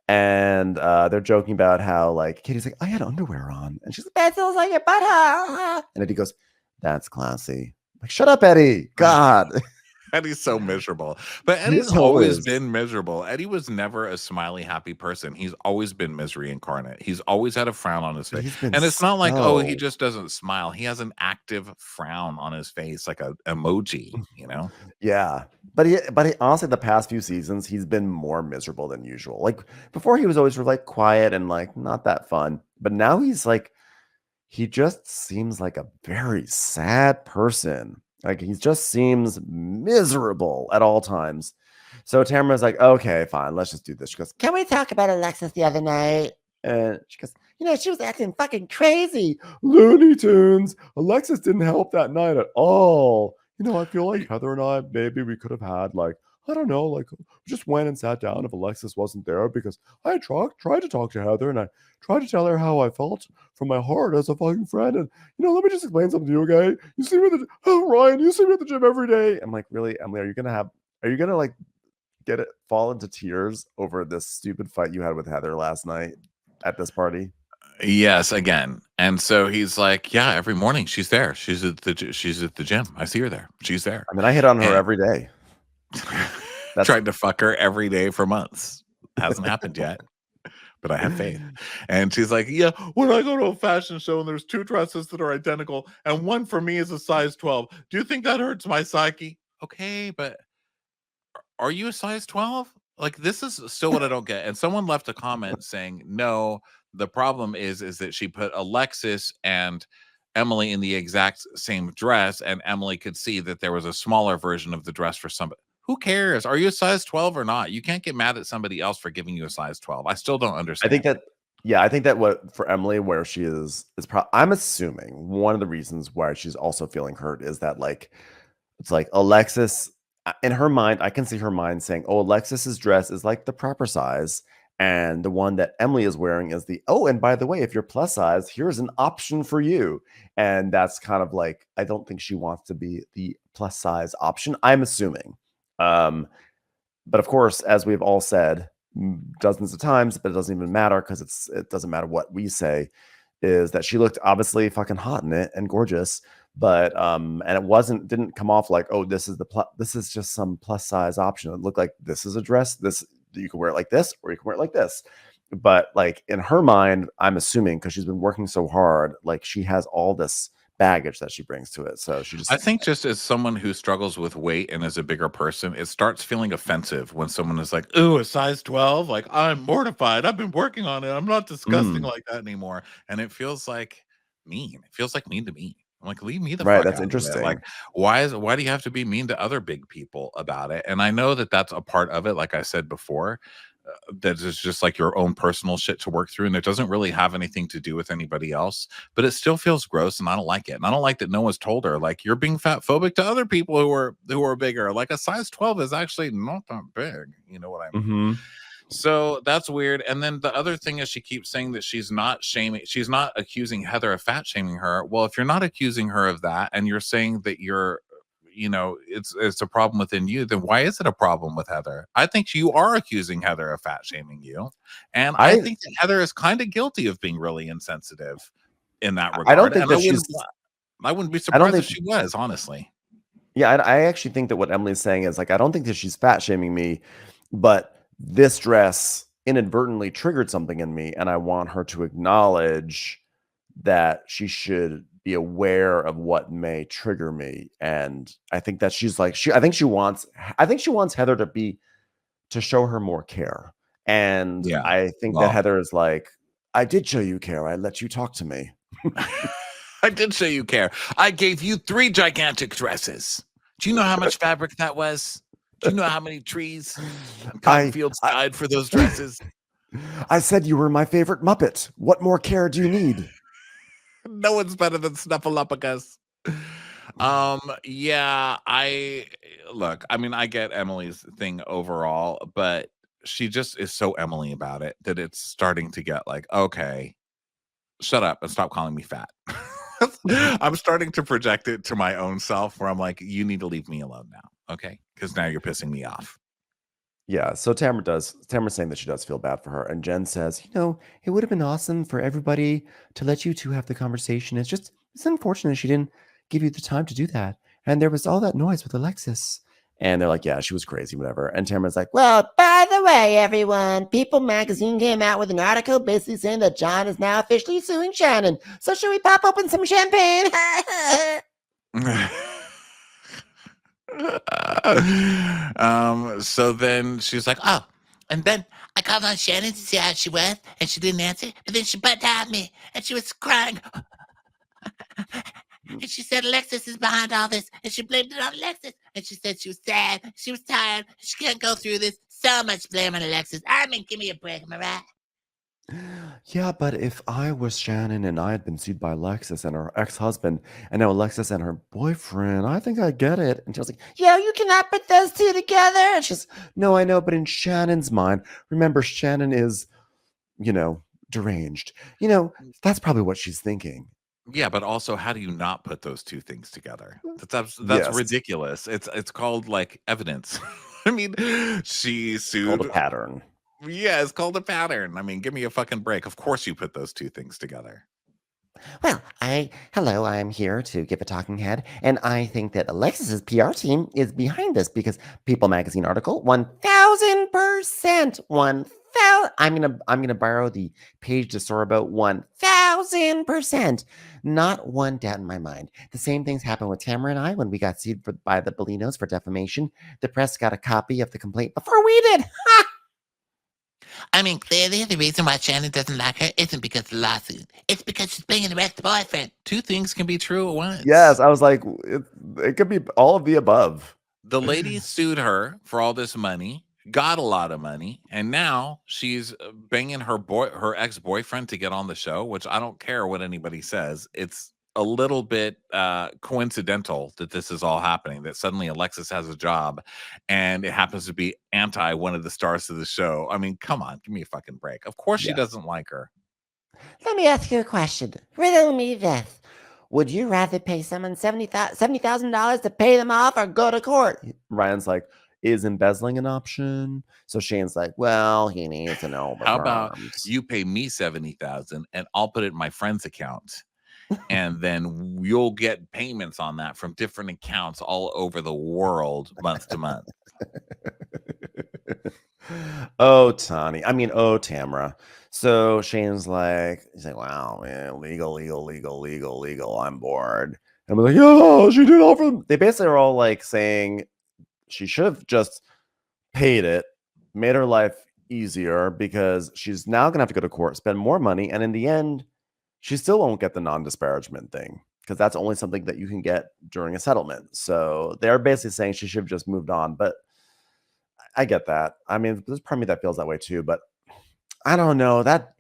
And they're joking about how, like, Katie's like, I had underwear on. And she's like, that feels like your butthole. And Eddie goes, that's classy. Like, shut up, Eddie. God. Eddie's so miserable. But He Eddie's so always is. been miserable. Eddie was never a smiley, happy person. He's always been misery incarnate. He's always had a frown on his But face. he's been And it's not like, oh, he so- just doesn't smile. He has an active frown on his face, like a emoji, you know? Yeah. But he honestly, the past few seasons, he's been more miserable than usual. Like before, he was always like quiet and like not that fun. But now he's like, he just seems like a very sad person. Like he just seems miserable at all times. So Tamara's like, okay, fine, let's just do this. She goes, Can we talk about Alexis the other night? and she goes, She was acting fucking crazy. Looney Tunes. Alexis didn't help that night at all. I feel like Heather and I, maybe we could have had like, I don't know, like we just went and sat down if Alexis wasn't there because I tried to talk to Heather and I tried to tell her how I felt from my heart as a fucking friend. And, let me just explain something to you, okay? You see me Ryan, you see me at the gym every day. I'm like, really, Emily, are you going to like fall into tears over this stupid fight you had with Heather last night at this party? Yes, again. And so he's like, yeah, every morning she's there. She's at the gym. I see her there. She's there. I mean, I hit on her every day. Tried to fuck her every day for months. Hasn't happened yet, but I have faith. And she's like, yeah, when I go to a fashion show and there's two dresses that are identical and one for me is a size 12, do you think that hurts my psyche? Okay, but are you a size 12? Like, this is still what I don't get. And someone left a comment saying, no, the problem is that she put Alexis and Emily in the exact same dress, and Emily could see that there was a smaller version of the dress for somebody. Who cares? Are you a size 12 or not? You can't get mad at somebody else for giving you a size 12. I still don't understand. I think that what for Emily, where she is I'm assuming one of the reasons why she's also feeling hurt is that like it's like Alexis in her mind, I can see her mind saying, oh, Alexis's dress is like the proper size. And the one that Emily is wearing is and by the way, if you're plus size, here's an option for you. And that's kind of like, I don't think she wants to be the plus size option, I'm assuming. But of course, as we've all said dozens of times, but it doesn't even matter because it doesn't matter what we say, is that she looked obviously fucking hot in it and gorgeous. But and it didn't come off like, oh, this is just some plus size option. It looked like this is a dress. This you can wear it like this, or you can wear it like this. But like in her mind, I'm assuming because she's been working so hard, like she has all this baggage that she brings to it. So I think just as someone who struggles with weight and is a bigger person, it starts feeling offensive when someone is like, ooh, a size 12. Like, I'm mortified. I've been working on it. I'm not disgusting like that anymore. And it feels like mean. It feels like mean to me. I'm like, leave me the fuck that's out interesting. of it. Like, why do you have to be mean to other big people about it? And I know that that's a part of it. Like I said before, that is just like your own personal shit to work through, and it doesn't really have anything to do with anybody else, but it still feels gross, and I don't like it. And I don't like that no one's told her, like, you're being fat phobic to other people who are bigger. Like, a size 12 is actually not that big. You know what I mean? Mm-hmm. So that's weird. And then the other thing is she keeps saying that she's not accusing Heather of fat shaming her. Well, if you're not accusing her of that, and you're saying that it's a problem within you, then why is it a problem with Heather? I think you are accusing Heather of fat shaming you. And I think that Heather is kind of guilty of being really insensitive in that regard. I don't think I wouldn't be surprised if she was, honestly. Yeah, I actually think that what Emily's saying is like, I don't think that she's fat shaming me, but this dress inadvertently triggered something in me, and I want her to acknowledge that she should be aware of what may trigger me. And I think that she's like, I think she wants Heather to show her more care. And yeah, I think that Heather is like, I did show you care. I let you talk to me. I did show you care. I gave you 3 gigantic dresses. Do you know how much fabric that was? Do you know how many trees and cotton fields died for those dresses? I said you were my favorite Muppet. What more care do you need? No one's better than Snuffleupagus. Yeah, I mean, I get Emily's thing overall, but she just is so Emily about it that it's starting to get like, okay, shut up and stop calling me fat. I'm starting to project it to my own self where I'm like, you need to leave me alone now. Okay. Because now you're pissing me off. Yeah, so Tamara's saying that she does feel bad for her, and Jen says, it would have been awesome for everybody to let you two have the conversation. It's unfortunate she didn't give you the time to do that. And there was all that noise with Alexis. And they're like, yeah, she was crazy, whatever. And Tamara's like, Well, by the way, everyone, People magazine came out with an article basically saying that John is now officially suing Shannon. So should we pop open some champagne? So then she's like, Oh, and then I called on Shannon to see how she was, and she didn't answer. But then she butt dialed me, and she was crying. And she said Alexis is behind all this, and she blamed it on Alexis. And she said she was sad, she was tired, she can't go through this. So much blame on Alexis. I mean, give me a break, am I right? yeah, but if I was Shannon and I had been sued by Alexis and her ex-husband, and now Alexis and her boyfriend, I think I get it. And she was like, Yo, you cannot put those two together. and she's, no, I know, but in Shannon's mind, remember, Shannon is, deranged. That's probably what she's thinking. yeah, but also, how do you not put those two things together? That's Yes. ridiculous. It's called like evidence. I mean, she sued. Called a pattern. Yeah, it's called a pattern. I mean, give me a fucking break. Of course you put those two things together. Well, I'm here to give a talking head, and I think that Alexis's PR team is behind this because People magazine article 1000%, 1000. I'm gonna borrow the page to soar about 1000%. Not one doubt in my mind. The same things happened with Tamara and I when we got sued by the Bellinos for defamation. The press got a copy of the complaint before we did. I mean, clearly the reason why Shannon doesn't like her isn't because of the lawsuit. It's because she's bringing her ex-boyfriend. Two things can be true at once. Yes, I was like, it could be all of the above. The lady sued her for all this money, got a lot of money, and now she's banging her ex-boyfriend to get on the show, which I don't care what anybody says. It's a little bit coincidental that this is all happening, that suddenly Alexis has a job and it happens to be anti one of the stars of the show. I mean, come on, give me a fucking break. Of course she doesn't like her. Let me ask you a question. Riddle me this. Would you rather pay someone $70,000 to pay them off or go to court? Ryan's like, is embezzling an option? So Shane's like, well, he needs to know the How about terms. you pay me $70,000 and I'll put it in my friend's account, and then you'll get payments on that from different accounts all over the world month to month. Oh, Tamara. So Shane's like, he's like, wow, man, legal. I'm bored. And we're like, oh, she did all for them. They basically are all like saying she should have just paid it, made her life easier, because she's now gonna have to go to court, spend more money, and in the end, she still won't get the non-disparagement thing, because that's only something that you can get during a settlement. So they're basically saying she should have just moved on. But I get that. I mean, there's part of me that feels that way too, but I don't know. That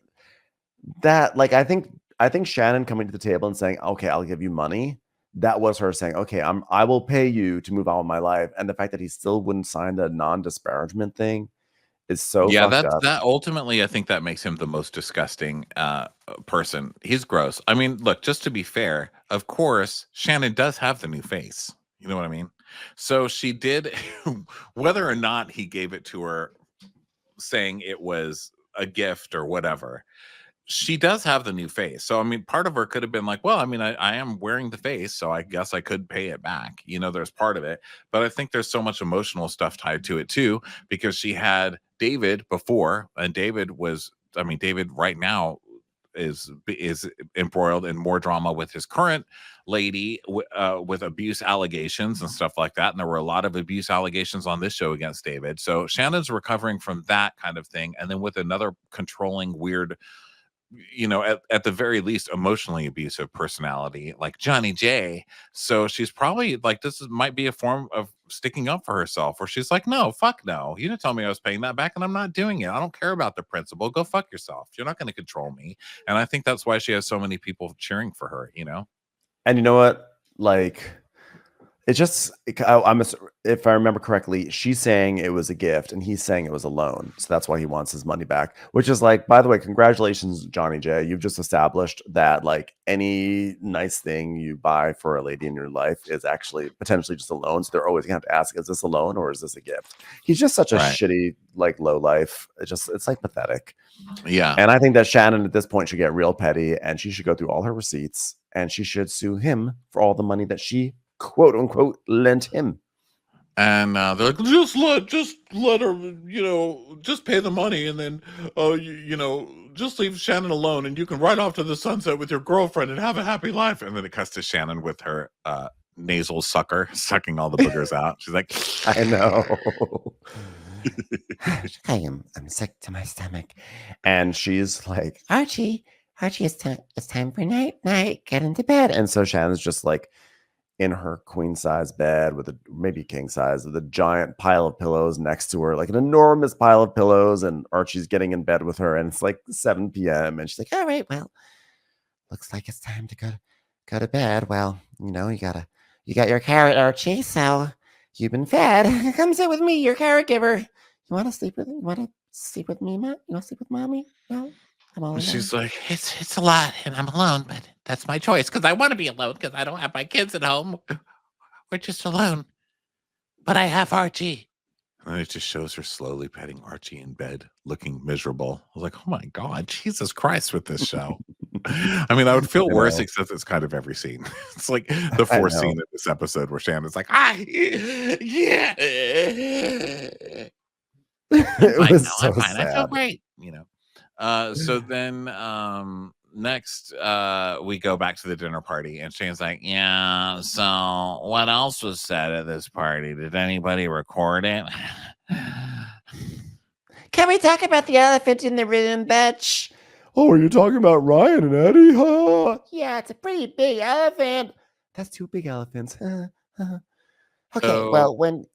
like I think Shannon coming to the table and saying, okay, I'll give you money. That was her saying, okay, I will pay you to move on with my life. And the fact that he still wouldn't sign the non-disparagement thing is so fucked up. That ultimately, I think that makes him the most disgusting person. He's gross. I mean, look, just to be fair, of course, Shannon does have the new face. You know what I mean? So she did, whether or not he gave it to her saying it was a gift or whatever, she does have the new face. So, I mean, part of her could have been like, well, I mean, I am wearing the face, so I guess I could pay it back. You know, there's part of it. But I think there's so much emotional stuff tied to it, too, because she had David before, and David right now is embroiled in more drama with his current lady with abuse allegations and stuff like that. And there were a lot of abuse allegations on this show against David. So Shannon's recovering from that kind of thing. And then with another controlling, weird, you know, at the very least, emotionally abusive personality like Johnny J. So she's probably like, might be a form of sticking up for herself, where she's like, no, fuck no. You didn't tell me I was paying that back, and I'm not doing it. I don't care about the principle. Go fuck yourself. You're not going to control me. And I think that's why she has so many people cheering for her, you know? And you know what? Like, It's just, if I remember correctly, she's saying it was a gift and he's saying it was a loan. So that's why he wants his money back, which is like, by the way, congratulations, Johnny J. You've just established that like any nice thing you buy for a lady in your life is actually potentially just a loan. So they're always gonna have to ask, is this a loan or is this a gift? He's just such a shitty, like low life. It's like pathetic. Yeah. And I think that Shannon at this point should get real petty and she should go through all her receipts and she should sue him for all the money that she quote unquote lent him. And they're like, just let her, just pay the money and then, just leave Shannon alone and you can ride off to the sunset with your girlfriend and have a happy life. And then it cuts to Shannon with her nasal sucker sucking all the boogers out. She's like, I know. I'm sick to my stomach. And she's like, Archie, it's time for night. Get into bed. And so Shannon's just like in her queen size bed with maybe king size with a giant pile of pillows next to her, like an enormous pile of pillows. And Archie's getting in bed with her and it's like 7 p.m. And she's like, all right, well, looks like it's time to go to bed. Well, you got your carrot, Archie, so you've been fed. Come sit with me, your carrot giver. You want to sleep with me, Matt? You want to sleep with mommy? No? I'm all alone. She's like, It's a lot, and I'm alone, but that's my choice because I want to be alone because I don't have my kids at home. We're just alone. But I have Archie. and it just shows her slowly petting Archie in bed, looking miserable. I was like, oh my God, Jesus Christ with this show. I mean, I would feel worse, except it's kind of every scene. It's like the fourth scene of this episode where Shannon's like, yeah. I'm fine. I feel great. So then next we go back to the dinner party and Shane's like, yeah, so what else was said at this party? Did anybody record it? Can we talk about the elephant in the room, Betch? Oh, are you talking about Ryan and Eddie? Huh? Yeah, it's a pretty big elephant. That's 2 big elephants. Okay, well,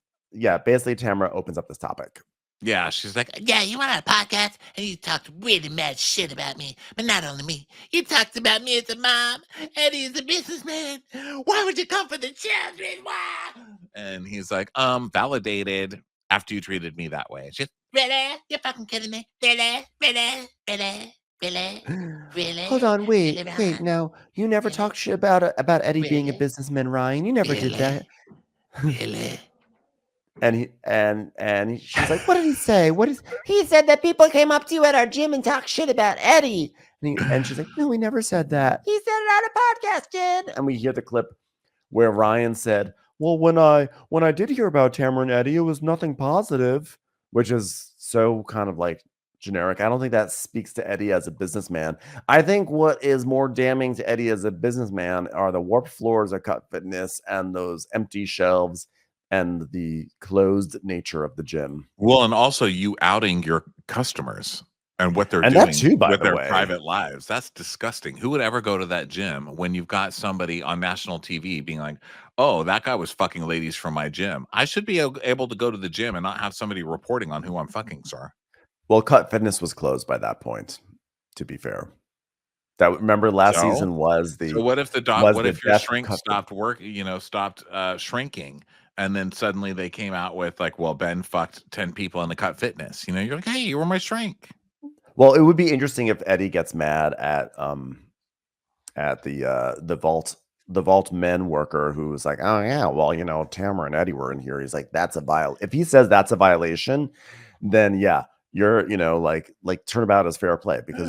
basically Tamara opens up this topic. Yeah, she's like, yeah, you went on a podcast and you talked really mad shit about me, but not only me. You talked about me as a mom, Eddie as a businessman. Why would you come for the children? Why? And he's like, validated after you treated me that way. She's, really? You're fucking kidding me? Really? Hold on, wait. Now, you never talked shit about Eddie being a businessman, Ryan. You never did that. Really? And she's like, what did he say? He said that people came up to you at our gym and talked shit about Eddie. And she's like, no, he never said that. He said it on a podcast, kid. And we hear the clip where Ryan said, well, when I did hear about Tamara and Eddie, it was nothing positive, which is so kind of like generic. I don't think that speaks to Eddie as a businessman. I think what is more damning to Eddie as a businessman are the warped floors at Cut Fitness and those empty shelves and the closed nature of the gym. Well, and also you outing your customers and what they're and doing that too, by with the their way. private lives. That's disgusting. Who would ever go to that gym when you've got somebody on national TV being like, oh, that guy was fucking ladies from my gym. I should be able to go to the gym and not have somebody reporting on who I'm fucking, sir. Well, Cut Fitness was closed by that point, to be fair. Remember last season was the... So what if what if your shrink stopped stopped shrinking? And then suddenly they came out with like, well, Ben fucked 10 people in the Cut Fitness. You're like, hey, you were my shrink. Well, it would be interesting if Eddie gets mad at the Vault men worker who was like, oh yeah, well, Tamara and Eddie were in here. He's like, that's a violation. If he says that's a violation, then yeah, you're like turnabout is fair play because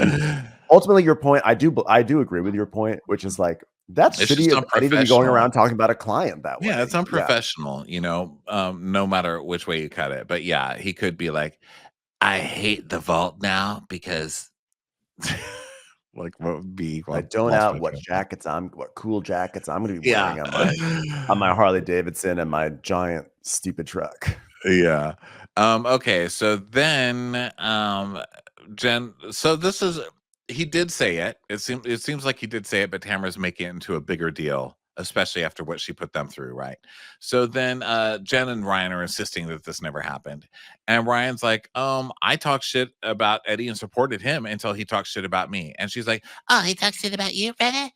ultimately your point. I do agree with your point, which is like, that's shitty of Eddie to be going around talking about a client that way. Yeah, it's unprofessional, no matter which way you cut it. But yeah, he could be like, I hate the Vault now because like what would be I don't know what cool jackets I'm gonna be wearing on my Harley Davidson and my giant stupid truck. Yeah. Okay, so then Jen, so this is he did say it. It seems like he did say it, but Tamara's making it into a bigger deal, especially after what she put them through, right? So then Jen and Ryan are insisting that this never happened. And Ryan's like, I talked shit about Eddie and supported him until he talked shit about me. And she's like, oh, he talked shit about you? Really?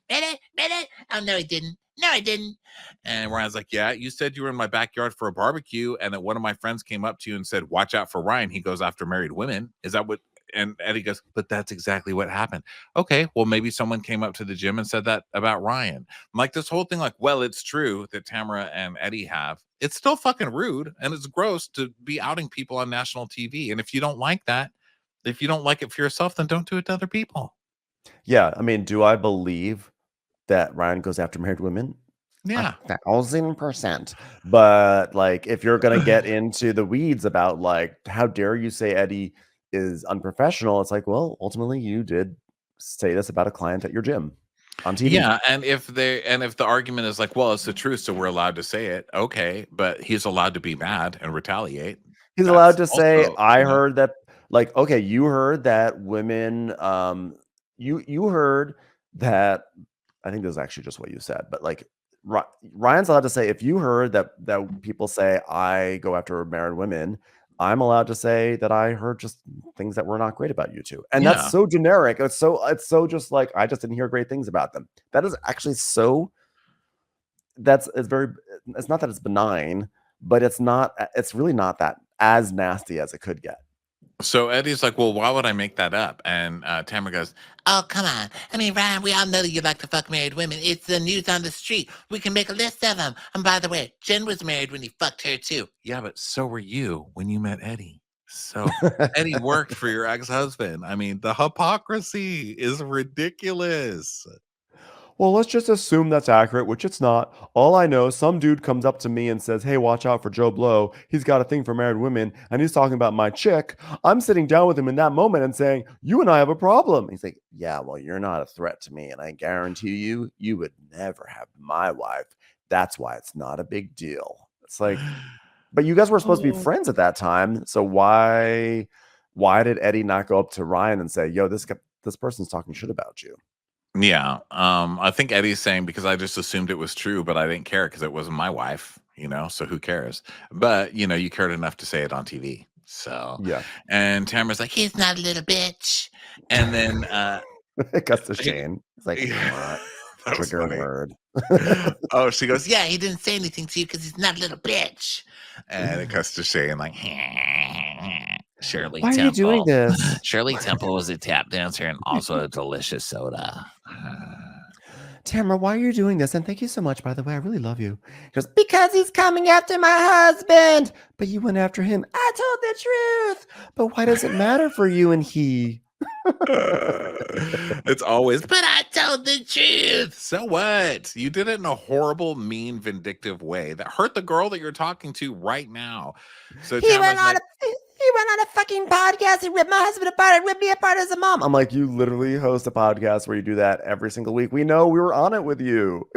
Oh, no, he didn't. No, I didn't. And Ryan's like, yeah, you said you were in my backyard for a barbecue, and that one of my friends came up to you and said, watch out for Ryan. He goes after married women. Is that what? And Eddie goes, but that's exactly what happened. Okay, well, maybe someone came up to the gym and said that about Ryan. Like this whole thing, like, well, it's true that Tamara and Eddie have. It's still fucking rude and it's gross to be outing people on national TV. And if you don't like that, if you don't like it for yourself, then don't do it to other people. Yeah, I mean, do I believe that Ryan goes after married women? Yeah. 1,000%. But like, if you're gonna get into the weeds about like, how dare you say Eddie is unprofessional? It's like, well, ultimately, you did say this about a client at your gym on TV. Yeah, and if the argument is like, well, it's the truth, so we're allowed to say it, okay, but he's allowed to be mad and retaliate. He's That's allowed to say, also, I heard that, like, okay, you heard that women, you heard that, I think this is actually just what you said, but like, Ryan's allowed to say, if you heard that people say I go after married women, I'm allowed to say that I heard just things that were not great about you two. And Yeah. that's so generic. It's so just like, I just didn't hear great things about them. That is actually so, it's not that it's benign, but it's really not that as nasty as it could get. So Eddie's like, well, why would I make that up? And Tamara goes, Oh, come on. I mean, Ryan, we all know that you like to fuck married women. It's the news on the street. We can make a list of them. And by the way, Jen was married when he fucked her too. yeah, but so were you when you met Eddie. So Eddie worked for your ex-husband. I mean, the hypocrisy is ridiculous. Well, let's just assume that's accurate, which it's not. All I know, some dude comes up to me and says, hey, watch out for Joe Blow. He's got a thing for married women, and he's talking about my chick. I'm sitting down with him in that moment and saying, you and I have a problem. He's like, yeah, well, you're not a threat to me, and I guarantee you, you would never have my wife. That's why it's not a big deal. It's like, but you guys were supposed to be friends at that time, so why did Eddie not go up to Ryan and say, yo, this person's talking shit about you? Yeah. I think Eddie's saying, because I just assumed it was true, but I didn't care because it wasn't my wife, so who cares? But, you cared enough to say it on TV. So, yeah. And Tamara's like, he's not a little bitch. And then it cuts to Shane. It's like, yeah, what? Trigger word. Oh, she goes, Yeah, he didn't say anything to you because he's not a little bitch. and it cuts to Shane like, Shirley Why Temple. are you doing this? Shirley Temple was a tap dancer and also a delicious soda. Tamara, why are you doing this? And thank you so much, by the way. I really love you. He goes, because he's coming after my husband. But you went after him. I told the truth. But why does it matter for you and he? It's always, but I told the truth. So what? You did it in a horrible, mean, vindictive way that hurt the girl that you're talking to right now. So He went on a fucking podcast and ripped my husband apart and ripped me apart as a mom. I'm like, you literally host a podcast where you do that every single week. We know, we were on it with you.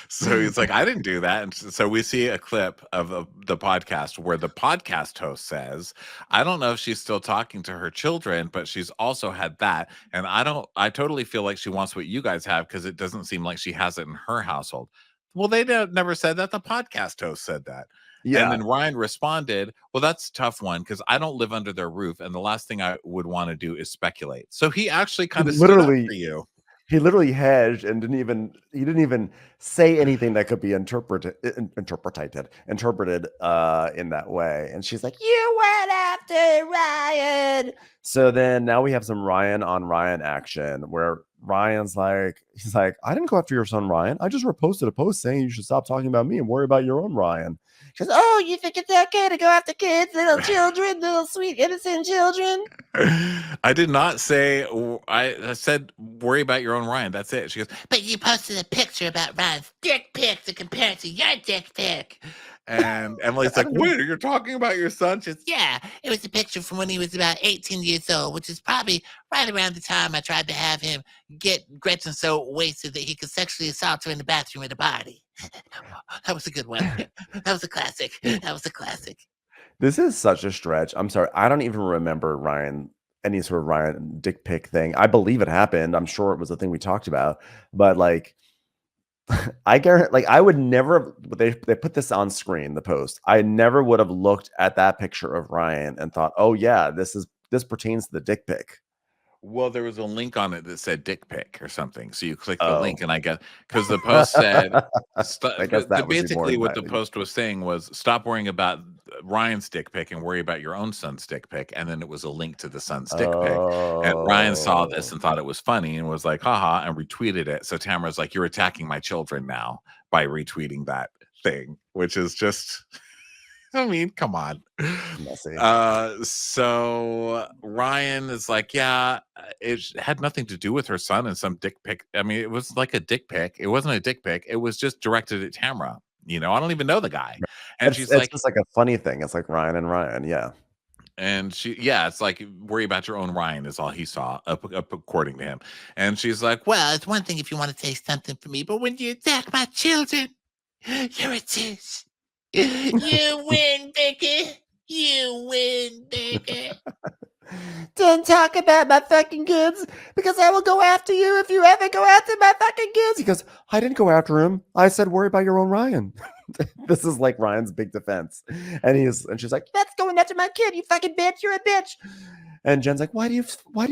So he's like, I didn't do that. And so we see a clip of the podcast where the podcast host says, I don't know if she's still talking to her children, but she's also had that. And I totally feel like she wants what you guys have because it doesn't seem like she has it in her household. Well, they never said that. The podcast host said that. Yeah. And then Ryan responded, well, that's a tough one because I don't live under their roof. And the last thing I would want to do is speculate. So he actually kind of literally for you. He literally hedged and didn't even say anything that could be interpreted in that way. And she's like, you went after Ryan. So then now we have some Ryan on Ryan action where Ryan's like, he's like, I didn't go after your son, Ryan. I just reposted a post saying you should stop talking about me and worry about your own Ryan. She goes, oh, you think it's okay to go after kids, little children, little sweet, innocent children? I did not say, I said, worry about your own Ryan. That's it. She goes, but you posted a picture about Ryan's dick pic to compare it to your dick pic. And Emily's like, wait, you're talking about your son? Yeah, it was a picture from when he was about 18 years old, which is probably right around the time I tried to have him get Gretchen so wasted that he could sexually assault her in the bathroom at a party. That was a good one. That was a classic. This is such a stretch. I'm sorry. I don't even remember any sort of Ryan dick pic thing. I believe it happened. I'm sure it was a thing we talked about, but like, I guarantee, like, I would never have, they put this on screen, the post. I never would have looked at that picture of Ryan and thought, oh yeah, this pertains to the dick pic. Well, there was a link on it that said dick pic or something. So you click the link, Oh. and I guess because the post said, I guess that was more basically what the inviting. post was saying was stop worrying about Ryan's dick pic and worry about your own son's dick pic. And then it was a link to the son's dick pic. And Ryan saw this and thought it was funny and was like, haha, and retweeted it. So Tamara's like, you're attacking my children now by retweeting that thing, which is just. I mean, come on. Messy. So Ryan is like, yeah, it had nothing to do with her son and some dick pic. I mean, it was like a dick pic. It wasn't a dick pic. It was just directed at Tamara. I don't even know the guy. And she's It's like, just like a funny thing. It's like Ryan and Ryan. Yeah. and it's like worry about your own Ryan is all he saw, up according to him. And she's like, Well, it's one thing if you want to say something for me, but when you attack my children, you're a douche. You win, Vicky. You win, Vicky. Don't talk about my fucking kids because I will go after you if you ever go after my fucking kids. He goes, I didn't go after him. I said, worry about your own Ryan. This is like Ryan's big defense. And she's like, That's going after my kid, you fucking bitch. You're a bitch. and Jen's like, why do you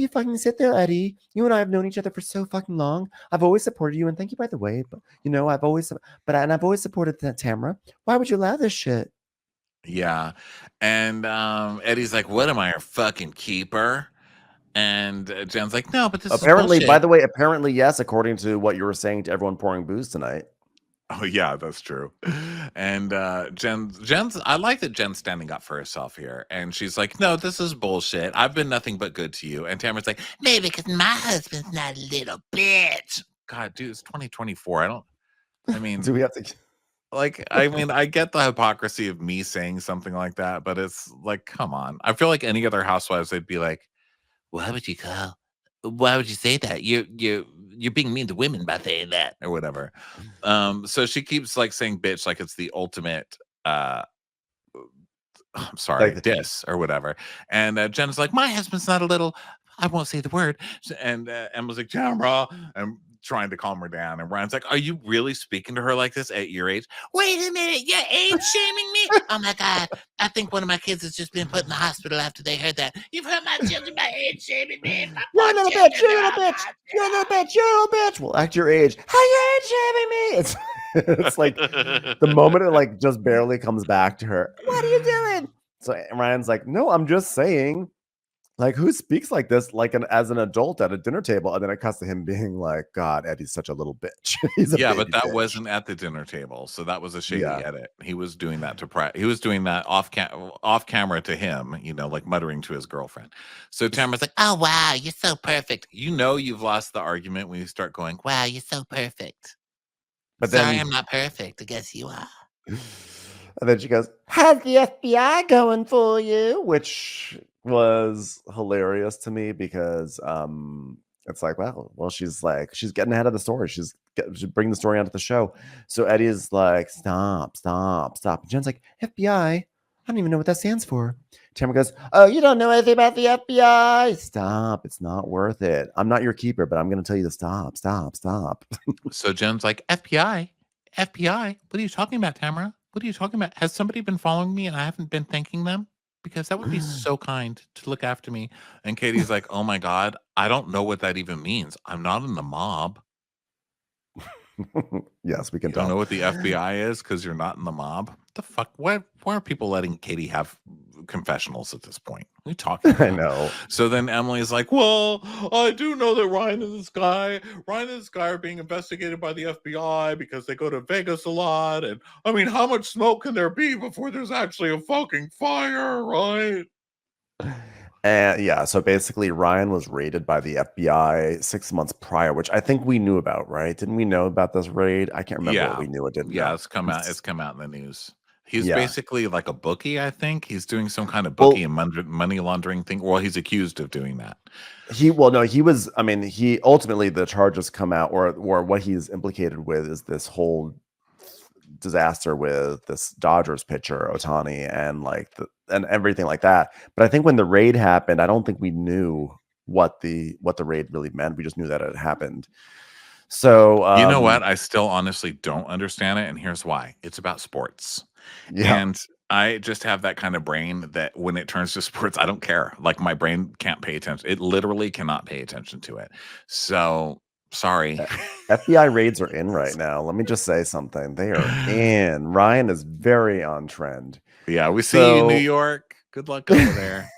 fucking sit there, Eddie? You and I have known each other for so fucking long. I've always supported you. And thank you, by the way. But I've always supported Tamara. Why would you allow this shit? yeah. And Eddie's like, what am I, her fucking keeper? And Jen's like, no, but this Apparently, is by bullshit. the way, apparently, yes, according to what you were saying to everyone pouring booze tonight. Oh yeah, that's true. And Jen's I like that Jen's standing up for herself here. And she's like, no, this is bullshit. I've been nothing but good to you. And Tamara's like, Maybe because my husband's not a little bitch. God, dude, it's 2024. I mean, Do we have to? I get the hypocrisy of me saying something like that, but it's like, come on. I feel like any other housewives, they'd be like, why would you say that? You're being mean to women by saying that or whatever. So she keeps like saying bitch like it's the ultimate I'm sorry, Like- diss or whatever. And Jen's like, my husband's not a little, I won't say the word. And Emma's like, Tamara, and trying to calm her down. And Ryan's like, are you really speaking to her like this at your age? Wait a minute, you're age shaming me? Oh my God. I think one of my kids has just been put in the hospital after they heard that. You've hurt my children by age shaming me. You're a little bitch. You're a little bitch. You're a little bitch. You're a little bitch. Well, act your age. How you age shaming me? It's like the moment it like just barely comes back to her. What are you doing? So Ryan's like, no, I'm just saying, like, who speaks like this, like as an adult at a dinner table? And then it cuts to him being like, God, Eddie's such a little bitch. He's a Yeah, but baby that bitch. wasn't at the dinner table, so that was a shady Yeah. edit. He was doing that he was doing that off camera to him, like muttering to his girlfriend. So Tamara's like, Oh, wow, you're so perfect. you've lost the argument when you start going, Wow, you're so perfect. But Sorry, then, I'm not perfect. I guess you are. and then she goes, How's the FBI going for you? which was hilarious to me because it's like, well, she's getting ahead of the story. She's bringing the story onto the show. So Eddie is like, stop. And Jen's like, FBI? I don't even know what that stands for. Tamara goes, oh, you don't know anything about the FBI? Stop. It's not worth it. I'm not your keeper, but I'm going to tell you to stop. so Jen's like, FBI? What are you talking about, Tamara? What are you talking about? Has somebody been following me and I haven't been thanking them? Because that would be so kind to look after me. And Katie's like, oh my God, I don't know what that even means. I'm not in the mob. Yes, we can You don't tell. know what the FBI is because you're not in the mob? The fuck? Why are people letting Katie have confessionals at this point? What are you talking about? I know. So then Emily's like, well, I do know that Ryan and this guy are being investigated by the FBI because they go to Vegas a lot. And I mean, how much smoke can there be before there's actually a fucking fire, right? And yeah, so basically Ryan was raided by the FBI 6 months prior, which I think we knew about, right? Didn't we know about this raid? I can't remember what we knew. It didn't. Yeah, know. it's come out in the news. He's Yeah. basically like a bookie, I think. He's doing some kind of bookie and money laundering thing. Well, he's accused of doing that. He ultimately the charges come out, or what he's implicated with is this whole disaster with this Dodgers pitcher Ohtani and everything like that. But I think when the raid happened, I don't think we knew what the raid really meant. We just knew that it happened. So you know what? I still honestly don't understand it, and here's why. It's about sports. Yeah. And I just have that kind of brain that when it turns to sports, I don't care. Like my brain can't pay attention. It literally cannot pay attention to it. So sorry. FBI raids are in right now. Let me just say something. They are in. Ryan is very on trend. Yeah, we see you, New York. Good luck over there.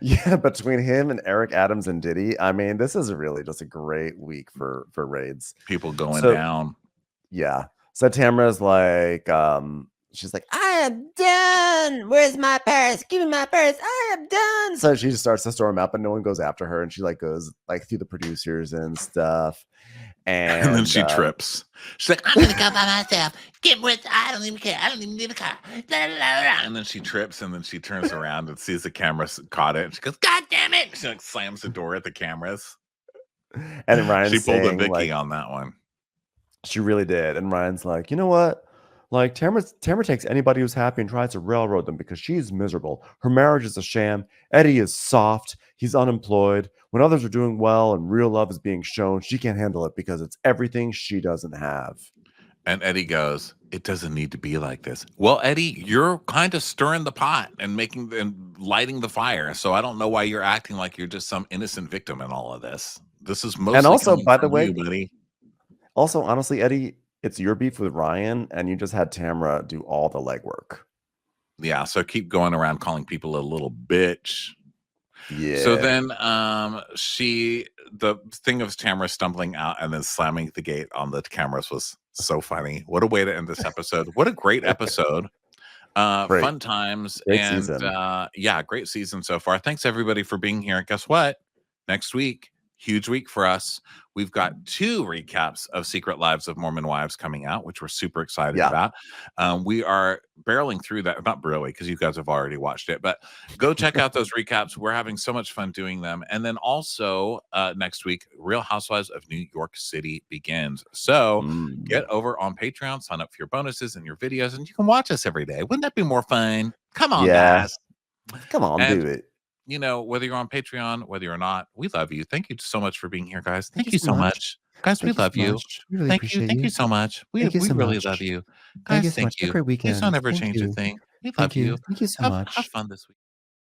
Yeah, between him and Eric Adams and Diddy, I mean, this is really just a great week for raids. People going down. Yeah. So Tamara's like, she's like, I am done. Where's my purse? Give me my purse. I am done. So she just starts to storm out, but no one goes after her, and she like goes like through the producers and stuff. And then she trips. She's like, I'm gonna go by myself. Get with. I don't even care. I don't even need a car. And then she trips, and then she turns around and sees the camera caught it. And she goes, God damn it! She like slams the door at the cameras. And then Ryan's she pulled saying, a Vicky like, on that one. She really did. And Ryan's like, you know what? Like Tamara takes anybody who's happy and tries to railroad them because she's miserable. Her marriage is a sham. Eddie is soft. He's unemployed. When others are doing well and real love is being shown, she can't handle it because it's everything she doesn't have. And Eddie goes, it doesn't need to be like this. Well, Eddie, you're kind of stirring the pot and lighting the fire. So I don't know why you're acting like you're just some innocent victim in all of this. This is mostly and also, by the way, you, buddy. Also, honestly, Eddie, it's your beef with Ryan, and you just had Tamara do all the legwork. Yeah, so keep going around calling people a little bitch. Yeah. So then the thing of Tamara stumbling out and then slamming the gate on the cameras was so funny. What a way to end this episode. What a great episode. Fun times. Great season. Yeah, great season so far. Thanks everybody for being here. Guess what? Next week, huge week for us. We've got 2 recaps of Secret Lives of Mormon Wives coming out, which we're super excited about. We are barreling through that. Not really, because you guys have already watched it, but go check out those recaps. We're having so much fun doing them. And then also next week, Real Housewives of New York City begins. So get over on Patreon, sign up for your bonuses and your videos, and you can watch us every day. Wouldn't that be more fun? Come on, guys. Come on, do it. You know, whether you're on Patreon, whether you're not, we love you. Thank you so much for being here, guys. Thank you so much. Guys, we love you. Thank you. Thank you so much. We really love you. Guys, thank you. Have a great weekend. Please don't ever change a thing. We love you. Thank you so much. Have fun this week.